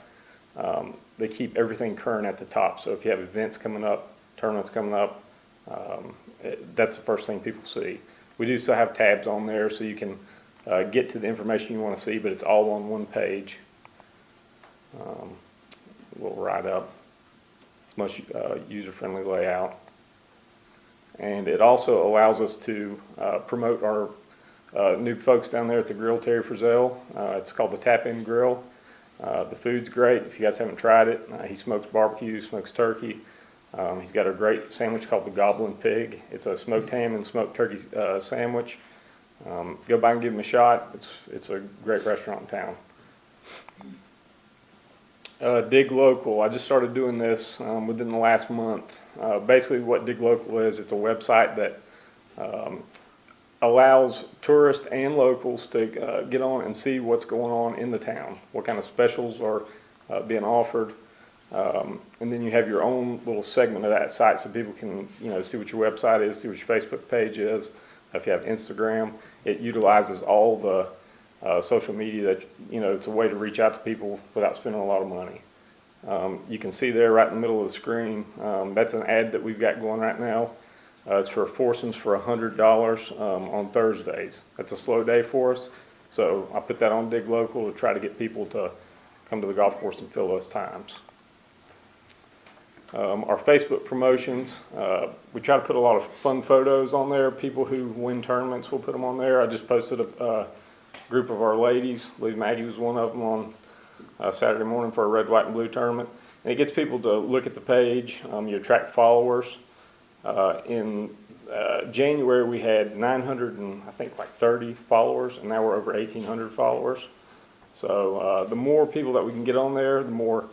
They keep everything current at the top, so if you have events coming up, tournaments coming up, that's the first thing people see. We do still have tabs on there so you can get to the information you want to see, but it's all on one page. We'll write up. It's much user-friendly layout. And it also allows us to promote our new folks down there at the grill, Terry Frizzell. It's called the Tap In Grill. The food's great. If you guys haven't tried it, he smokes barbecue, smokes turkey. He's got a great sandwich called the Goblin Pig. It's a smoked ham and smoked turkey sandwich. Go by and give him a shot. It's a great restaurant in town. Dig Local. I just started doing this within the last month. Basically what Dig Local is, it's a website that allows tourists and locals to get on and see what's going on in the town, what kind of specials are being offered. And then you have your own little segment of that site so people can, see what your website is, see what your Facebook page is. If you have Instagram, it utilizes all the social media that, it's a way to reach out to people without spending a lot of money. You can see there right in the middle of the screen, that's an ad that we've got going right now. It's for foursomes for $100 on Thursdays. That's a slow day for us, so I put that on Dig Local to try to get people to come to the golf course and fill those times. Our Facebook promotions, we try to put a lot of fun photos on there. People who win tournaments, we'll put them on there. I just posted a group of our ladies. Lady Maggie was one of them on Saturday morning for a red, white, and blue tournament. And it gets people to look at the page. You attract followers. In January, we had 930 followers, and now we're over 1,800 followers. So the more people that we can get on there, the more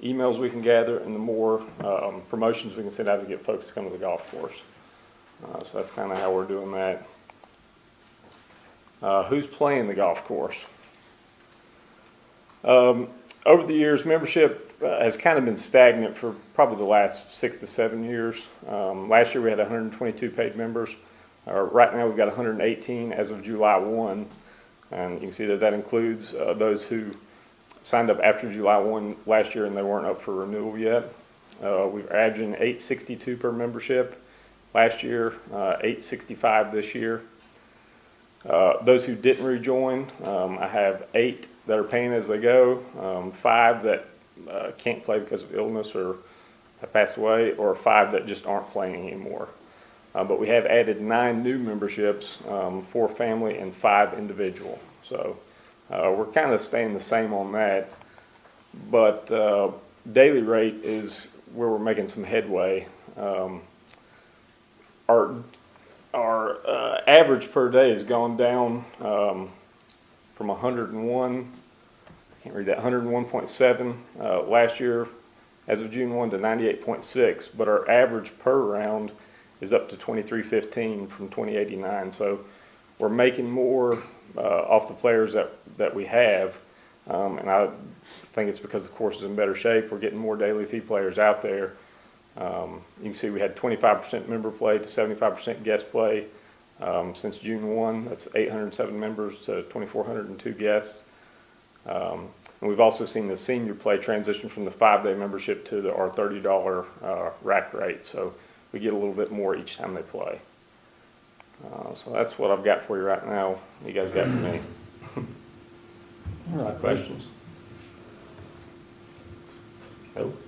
emails we can gather, and the more promotions we can send out to get folks to come to the golf course. So that's kind of how we're doing that. Who's playing the golf course? Over the years, membership has kind of been stagnant for probably the last 6 to 7 years. Last year we had 122 paid members. Right now we've got 118 as of July 1. And you can see that includes those who signed up after July 1 last year and they weren't up for renewal yet. We're averaging $862 per membership last year, $865 this year. Those who didn't rejoin, I have 8 that are paying as they go, 5 that can't play because of illness or have passed away, or 5 that just aren't playing anymore. But we have added 9 new memberships, 4 family and 5 individual. So we're kind of staying the same on that. But daily rate is where we're making some headway. Our average per day has gone down from 101, I can't read that, 101.7 last year as of June 1 to 98.6, but our average per round is up to 2315 from 2089. So we're making more off the players that we have, and I think it's because the course is in better shape. We're getting more daily fee players out there. You can see we had 25% member play to 75% guest play since June 1. That's 807 members to 2,402 guests. And we've also seen the senior play transition from the 5-day membership to our $30 rack rate. So we get a little bit more each time they play. So that's what I've got for you right now. You guys got for me. All right. Questions? Nope.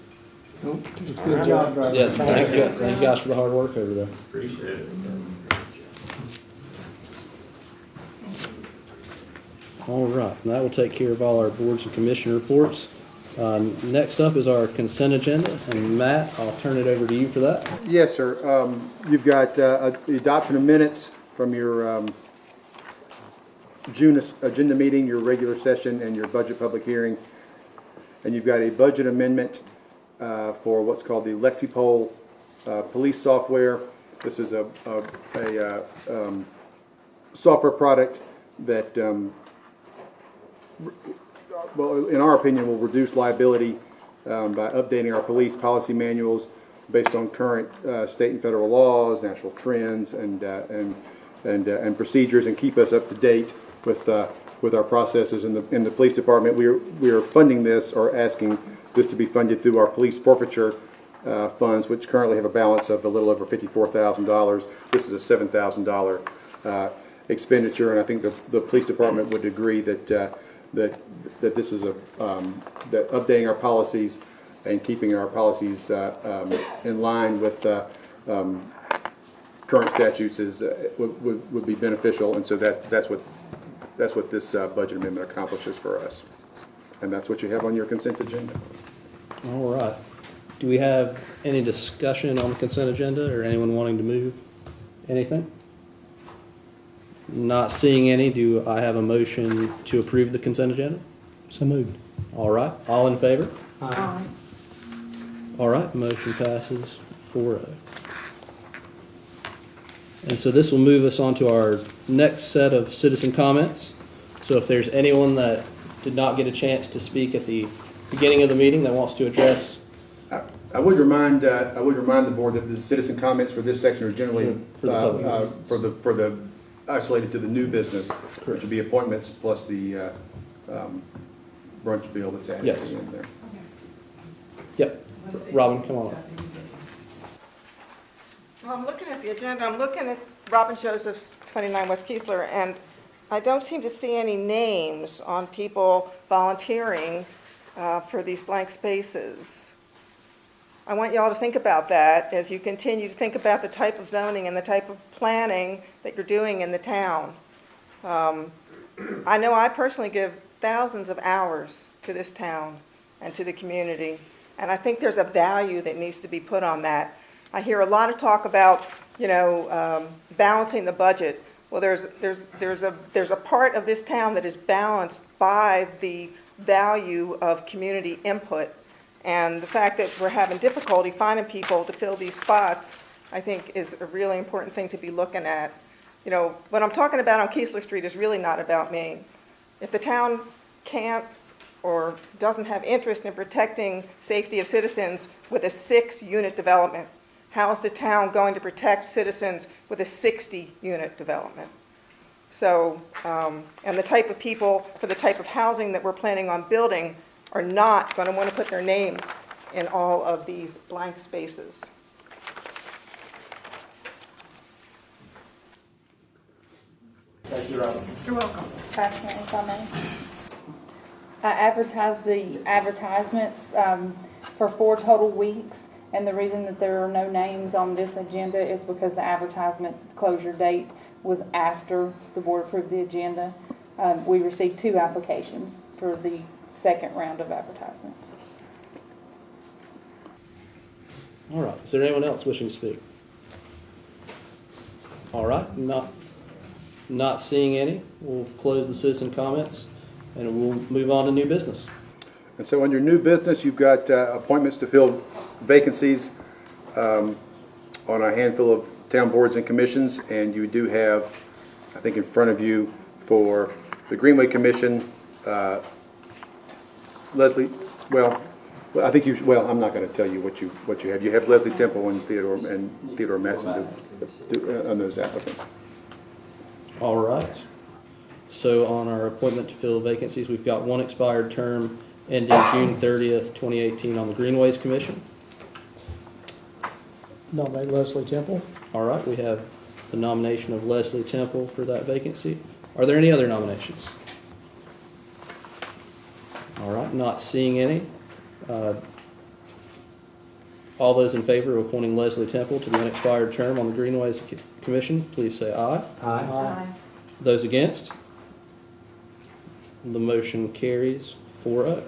Nope. Good job, guys. Yes, thank you. Thank you guys for the hard work over there. Appreciate it. All right, and that will take care of all our boards and commission reports. Next up is our consent agenda, and Matt, I'll turn it over to you for that. Yes, sir. You've got the adoption of minutes from your June agenda meeting, your regular session, and your budget public hearing. And you've got a budget amendment for what's called the Lexipol police software. This is a software product that, well, in our opinion, will reduce liability by updating our police policy manuals based on current state and federal laws, national trends, and procedures, and keep us up to date with our processes in the police department. We are funding this, or asking this to be funded through our police forfeiture funds, which currently have a balance of a little over $54,000. This is a $7,000 expenditure, and I think the police department would agree that that this is that updating our policies and keeping our policies in line with current statutes would be beneficial, and so that's what this budget amendment accomplishes for us, and that's what you have on your consent agenda. All right. Do we have any discussion on the consent agenda, or anyone wanting to move anything? Not seeing any. Do I have a motion to approve the consent agenda? So moved. All right. All in favor? Aye. All right. Motion passes 4-0. And so this will move us on to our next set of citizen comments. So if there's anyone that did not get a chance to speak at the beginning of the meeting that wants to address. I would remind the board that the citizen comments for this section are generally for the isolated to the new business, which would be appointments plus the brunch bill that's added at the end there. Yep. Robin, come on up. Well, I'm looking at the agenda. I'm looking at Robin Joseph's 29 West Keesler, and I don't seem to see any names on people volunteering for these blank spaces. I want you all to think about that as you continue to think about the type of zoning and the type of planning that you're doing in the town. I know I personally give thousands of hours to this town and to the community, and I think there's a value that needs to be put on that. I hear a lot of talk about, balancing the budget. Well, there's a part of this town that is balanced by the value of community input. And the fact that we're having difficulty finding people to fill these spots, I think, is a really important thing to be looking at. What I'm talking about on Keesler Street is really not about me. If the town can't or doesn't have interest in protecting safety of citizens with a 6-unit development, how is the town going to protect citizens with a 60-unit development? So, and the type of people for the type of housing that we're planning on building are not going to want to put their names in all of these blank spaces. Thank you, Robin. You're welcome. President, if I may. I advertised the advertisements for 4 total weeks, and the reason that there are no names on this agenda is because the advertisement closure date was after the board approved the agenda. We received 2 applications for the second round of advertisements. All right. Is there anyone else wishing to speak? All right. Not seeing any. We'll close the citizen comments, and we'll move on to new business. And so on your new business, you've got appointments to fill vacancies on a handful of town boards and commissions, and you do have, I think, in front of you for the Greenway Commission, Leslie. Well, I think you. Well, I'm not going to tell you what you have. You have Leslie Temple and Theodore Matson on those applicants. All right. So on our appointment to fill vacancies, we've got 1 expired term ending June 30th, 2018 on the Greenways Commission. Nominate Leslie Temple. All right. We have the nomination of Leslie Temple for that vacancy. Are there any other nominations? All right. Not seeing any. All those in favor of appointing Leslie Temple to the unexpired term on the Greenways Commission, please say aye. Aye. Aye. Those against? The motion carries 4-0.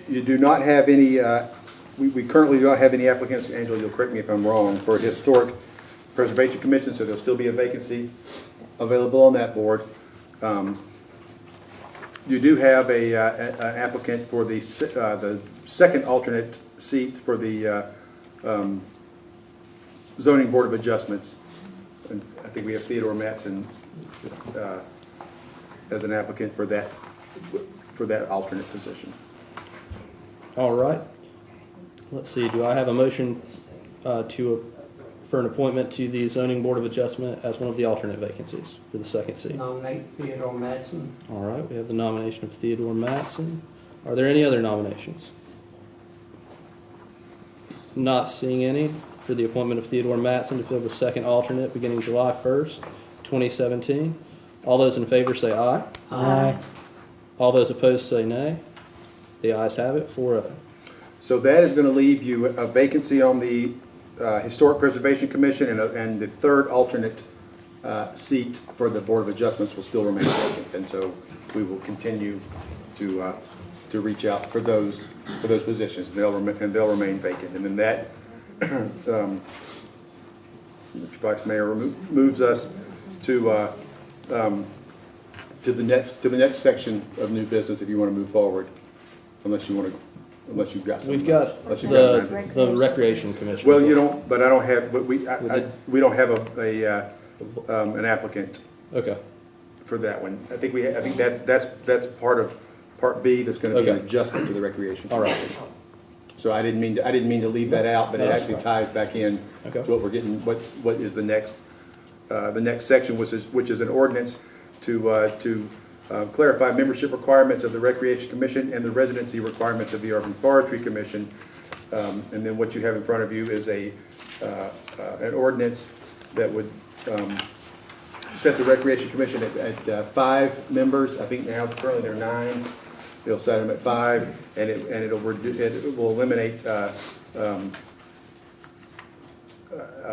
You do not have any, we currently do not have any applicants, Angela, you'll correct me if I'm wrong, for Historic Preservation Commission, so there'll still be a vacancy available on that board. You do have an applicant for the second alternate seat for the Zoning Board of Adjustments. And I think we have Theodore Matson as an applicant for that alternate position. All right. Let's see. Do I have a motion for an appointment to the Zoning Board of Adjustment as one of the alternate vacancies for the second seat? Nominate Theodore Matson. All right. We have the nomination of Theodore Matson. Are there any other nominations? Not seeing any. for the appointment of Theodore Matson to fill the second alternate beginning July 1st, 2017. All those in favor say aye. Aye. All those opposed say nay. The ayes have it, 4-0. So that is going to leave you a vacancy on the Historic Preservation Commission, and the third alternate seat for the Board of Adjustments will still remain vacant. And so we will continue to reach out for those positions, and they'll remain vacant. And then that, Mr. Vice Mayor, moves us to the next section of new business. If you want to move forward, unless you've got some. We've got the Recreation Commission. Well, you don't, but I don't have, but we don't have an applicant. Okay. For that one. I think that's part of Part B. That's going to be an adjustment to the Recreation Commission. All right. So I didn't mean to leave that out, but it actually ties back in Okay. to what we're getting. What is the next section, which is an ordinance to clarify membership requirements of the Recreation Commission and the residency requirements of the Urban Forestry Commission. And then what you have in front of you is an ordinance that would set the Recreation Commission at 5 members. I think now currently there are 9. It'll set them at 5, and it will eliminate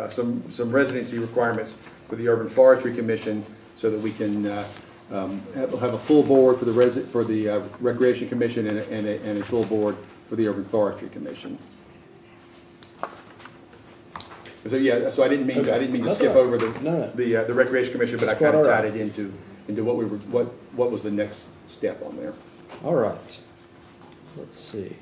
some residency requirements for the Urban Forestry Commission, so that we can have a full board for the Recreation Commission and a full board for the Urban Forestry Commission. So yeah, so I didn't mean to skip over the Recreation Commission, but I kind of tied it into what was the next step on there. All right. Let's see.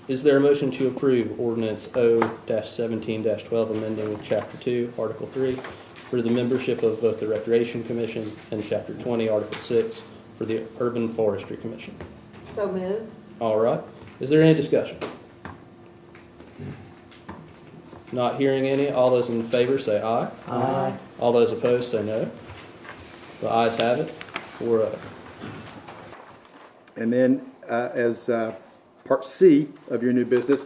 Is there a motion to approve ordinance O-17-12 amending Chapter 2, Article 3 for the membership of both the Recreation Commission and Chapter 20, Article 6 for the Urban Forestry Commission? So moved. All right. Is there any discussion? Not hearing any. All those in favor say aye. Aye. All those opposed say no. The ayes have it, 4-0. And then as Part C of your new business,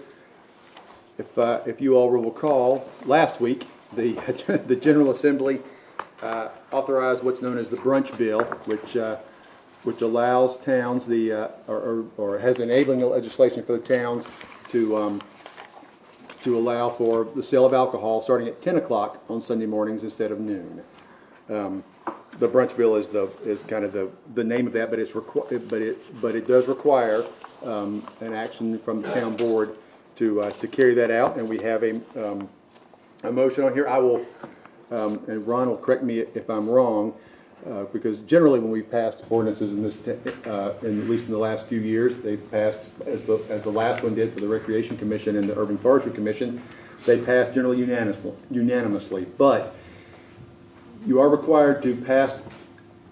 if you all will recall, last week the General Assembly authorized what's known as the brunch bill, which allows towns or has enabling legislation for the towns to allow for the sale of alcohol starting at 10 o'clock on Sunday mornings instead of noon. The brunch bill is kind of the name of that, but it does require an action from the town board to carry that out, and we have a motion on here. I will, and Ron will correct me if I'm wrong, because generally when we've passed ordinances in this, at least in the last few years, they've passed, as the last one did for the Recreation Commission and the Urban Forestry Commission, they passed generally unanimously. But you are required to pass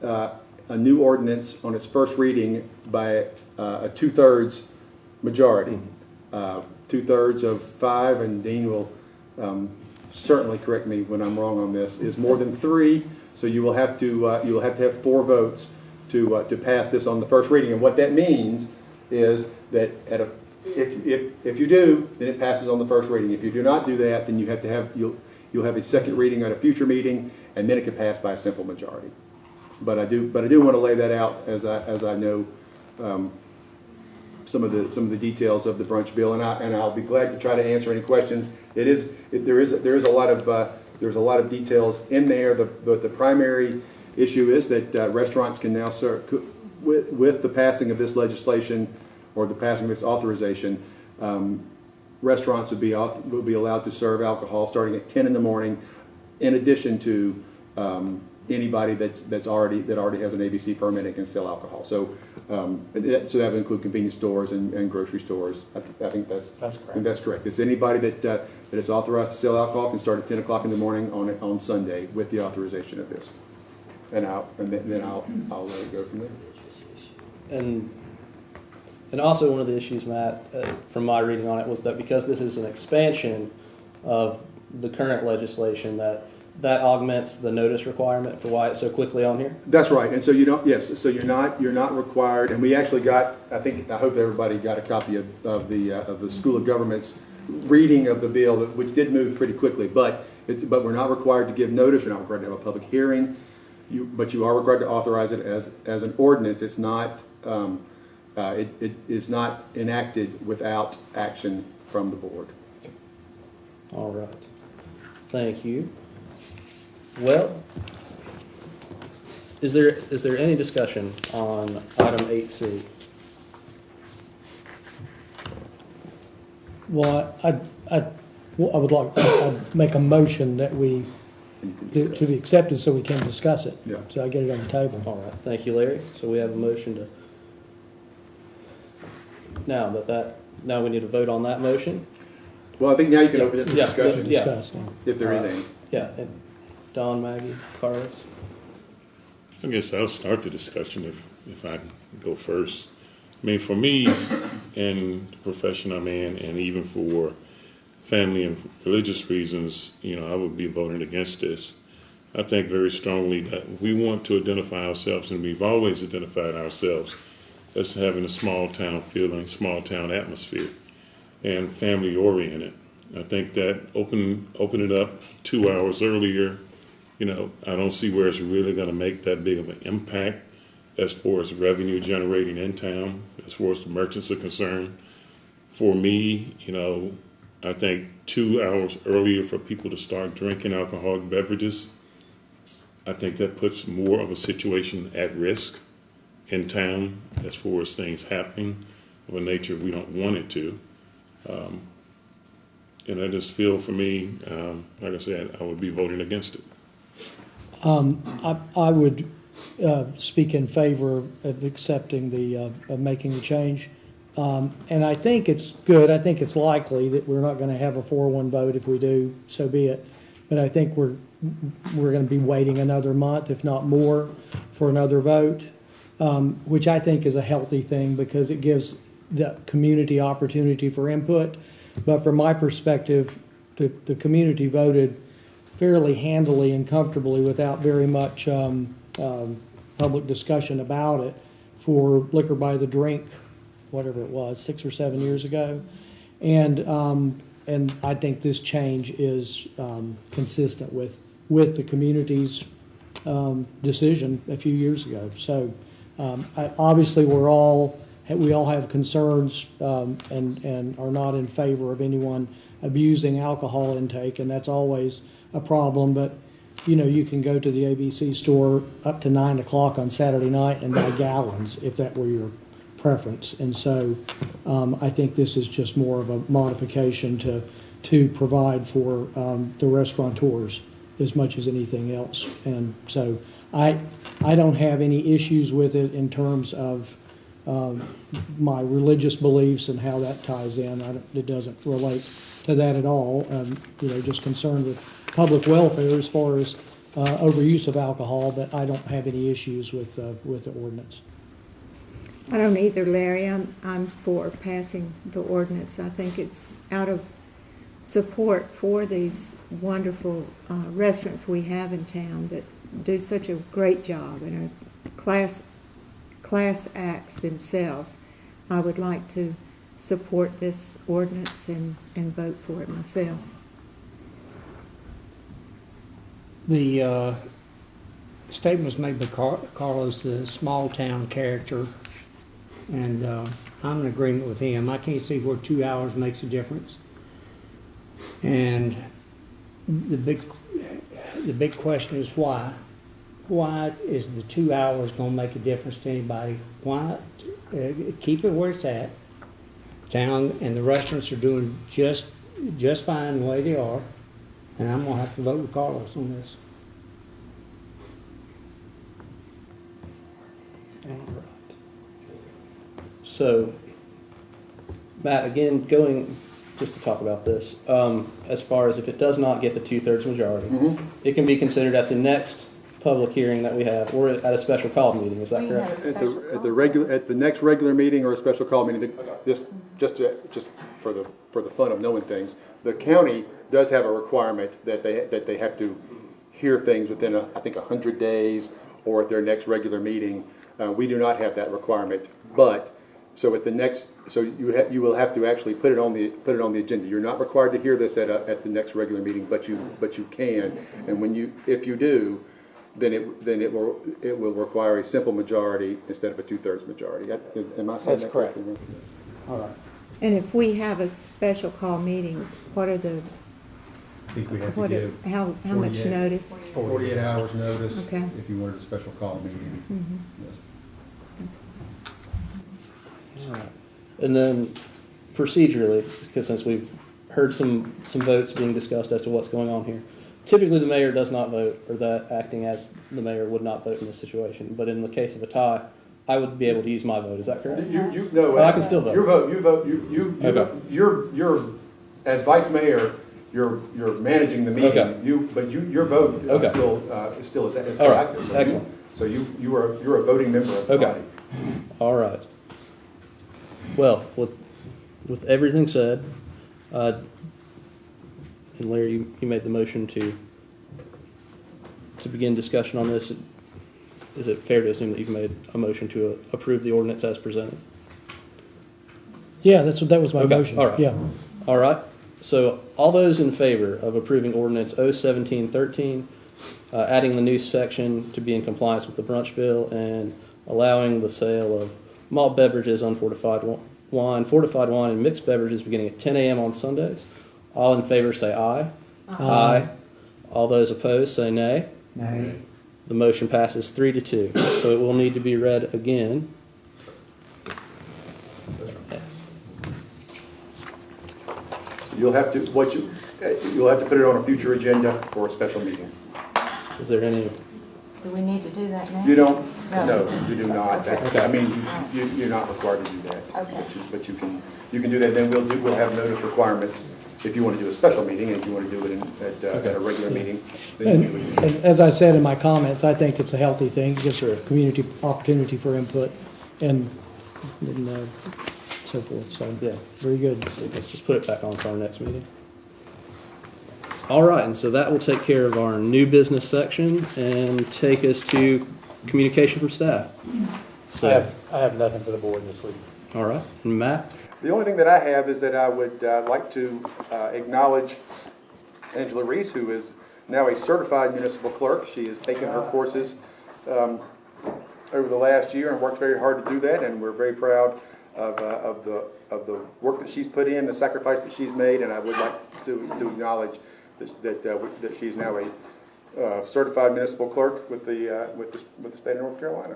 a new ordinance on its first reading by a 2/3 majority. 2/3 of 5, and Dean will certainly correct me when I'm wrong on this, is more than 3. So you will have to have 4 votes to pass this on the first reading. And what that means is that if you do, then it passes on the first reading. If you do not do that, then you'll have a second reading at a future meeting, and then it can pass by a simple majority. But I do want to lay that out as I know some of the details of the brunch bill, and I'll be glad to try to answer any questions. There is a lot of details in there. The primary issue is that restaurants can now serve, with the passing of this legislation or the passing of this authorization, restaurants will be allowed to serve alcohol starting at 10 in the morning, in addition to anybody that already has an ABC permit and can sell alcohol. So that would include convenience stores and grocery stores. I think that's correct. I think that's correct. It's anybody that is authorized to sell alcohol can start at 10 o'clock in the morning on Sunday with the authorization of this. And then I'll let it go from there. And also one of the issues, Matt, from my reading on it, was that because this is an expansion of the current legislation, that augments the notice requirement for why it's so quickly on here. That's right. And so so you're not required. And we actually got, I hope everybody got a copy of the School of Government's reading of the bill, which did move pretty quickly, but we're not required to give notice, you're not required to have a public hearing, but you are required to authorize it as an ordinance. It's not, it is not enacted without action from the board. All right. Thank you. Well, is there any discussion on item 8C? Well, I would like, I'd make a motion that we, to be accepted so we can discuss it. Yeah. So I get it on the table. All right. Thank you, Larry. So we have a motion to, now we need to vote on that motion. Well, I think now you can open it for discussion. Discuss, If there is any. Yeah. And Don, Maggie, Carlos? I guess I'll start the discussion if I can go first. I mean, for me and the profession I'm in, and even for family and religious reasons, I would be voting against this. I think very strongly that we want to identify ourselves, and we've always identified ourselves as having a small town feeling, small town atmosphere, and family oriented. I think that open it up 2 hours earlier, I don't see where it's really going to make that big of an impact as far as revenue generating in town, as far as the merchants are concerned. For me, I think 2 hours earlier for people to start drinking alcoholic beverages, I think that puts more of a situation at risk in town as far as things happening of a nature we don't want it to. And I just feel for me, like I said, I would be voting against it. I would speak in favor of accepting of making the change. And I think it's good. I think it's likely that we're not going to have a 4-1 vote. If we do, so be it. But I think we're going to be waiting another month, if not more, for another vote, which I think is a healthy thing because it gives the community opportunity for input. But from my perspective, the community voted fairly handily and comfortably without very much public discussion about it for liquor by the drink, whatever it was, 6 or 7 years ago. And I think this change is consistent with the community's decision a few years ago. So obviously we all have concerns and are not in favor of anyone abusing alcohol intake, and that's always a problem. But you can go to the ABC store up to 9 o'clock on Saturday night and buy gallons if that were your preference. And so I think this is just more of a modification to provide for the restaurateurs as much as anything else. And so I don't have any issues with it in terms of my religious beliefs and how that ties in. It doesn't relate to that at all. Just concerned with public welfare as far as overuse of alcohol, but I don't have any issues with the ordinance. I don't either, Larry. I'm for passing the ordinance. I think it's out of support for these wonderful restaurants we have in town that do such a great job and are class acts themselves. I would like to support this ordinance and vote for it myself. The statement was made by Carlos, the small town character, and I'm in agreement with him. I can't see where 2 hours makes a difference. And the big question is why? Why is the 2 hours going to make a difference to anybody? Why keep it where it's at? Town and the restaurants are doing just fine the way they are, and I'm going to have to vote with Carlos on this. All right. So, Matt, again, going just to talk about this, as far as if it does not get the 2/3 majority, it can be considered at the next public hearing that we have, or at a special call meeting. Is that correct? At the next regular meeting or a special call meeting. Just for the fun of knowing things, the county does have a requirement that they have to hear things within I think 100 days or at their next regular meeting. We do not have that requirement, but So at the next, so you will have to actually put it on the agenda. You're not required to hear this at the next regular meeting, but you can. And if you do, then it will require a simple majority instead of a 2/3 majority. Am I saying that correctly? All right. And if we have a special call meeting, what are the, I think we have to give how much notice? 48 hours notice Okay. if you wanted a special call meeting. Mhm. Yes. All right. And then procedurally, because since we've heard some votes being discussed as to what's going on here, typically the mayor does not vote, or that acting as the mayor would not vote in this situation. But in the case of a tie, I would be able to use my vote. Is that correct? No, I can still vote. Your vote. Okay. You're as vice mayor. You're managing the meeting. Okay. Your vote still is all right. active. So Excellent. You're a voting member of the body. All right. Well, with everything said, and Larry, you made the motion to begin discussion on this. Is it fair to assume that you've made a motion to approve the ordinance as presented? Yeah, that was my motion. All right. Yeah. All right. So all those in favor of approving ordinance 01713, adding the new section to be in compliance with the brunch bill and allowing the sale of malt beverages, unfortified wine, fortified wine, and mixed beverages beginning at 10 a.m. on Sundays. All in favor say aye. Aye. All those opposed say nay. Nay. The motion passes 3-2. So it will need to be read again. You'll have to put it on a future agenda for a special meeting. Is there any? Do we need to do that now? You don't? No. No, you do not. Okay. I mean, you're not required to do that. Okay. But you can do that. Then we'll have notice requirements if you want to do a special meeting, and if you want to do it at a regular meeting. Then you would. And as I said in my comments, I think it's a healthy thing. It gives the community opportunity for input and so forth. So, yeah, very good. Let's just put it back on for our next meeting. All right, and so that will take care of our new business section and take us to communication from staff. So, I have nothing for the board this week. All right, and Matt? The only thing that I have is that I would like to acknowledge Angela Reese, who is now a certified municipal clerk. She has taken her courses over the last year and worked very hard to do that, and we're very proud of the work that she's put in, the sacrifice that she's made, and I would like to acknowledge that she's now a certified municipal clerk with the state of North Carolina.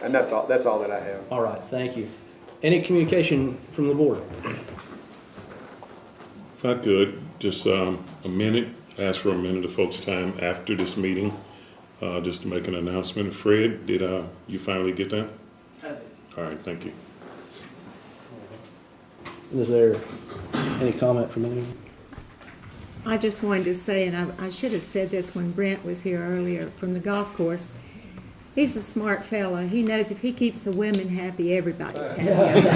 And that's all that I have. All right, thank you. Any communication from the board? If I could, just a minute, ask for a minute of folks' time after this meeting, just to make an announcement. Fred, did you finally get that? I did. All right, thank you. Is there any comment from anyone? I just wanted to say, and I should have said this when Brent was here earlier from the golf course, he's a smart fella. He knows if he keeps the women happy, everybody's happy.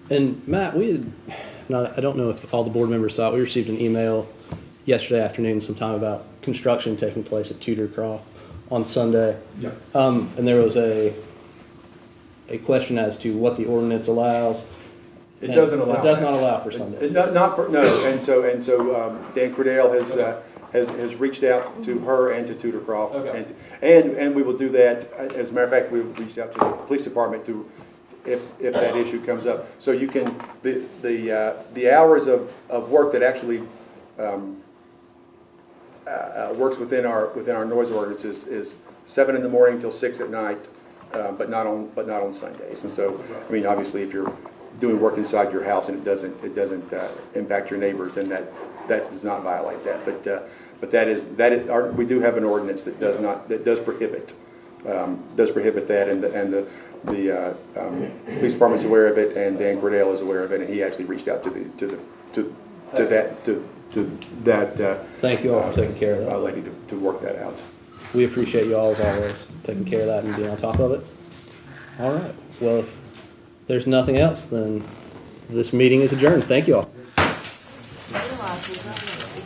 And Matt, I don't know if all the board members saw it, we received an email yesterday afternoon sometime about construction taking place at Tudor Croft on Sunday. Yeah. And there was a question as to what the ordinance allows. It doesn't allow. It does not allow for Sundays. Not for no. And so Dan Cordell has reached out to her and to Tudor Croft, Okay. and we will do that. As a matter of fact, we've reached out to the police department to if that issue comes up. So you can the hours of work that actually works within our noise ordinance is 7 in the morning till 6 at night, but not on Sundays. And so, I mean, obviously, if you're doing work inside your house and it doesn't impact your neighbors, then that does not violate that. But we do have an ordinance that does prohibit that, and the police department's aware of it, and Dan Cordell is aware of it, and he actually reached out to that. Thank you all for taking care of that. Lady to work that out. We appreciate you all as always taking care of that and being on top of it. All right. Well, if there's nothing else, then this meeting is adjourned. Thank you all. Is that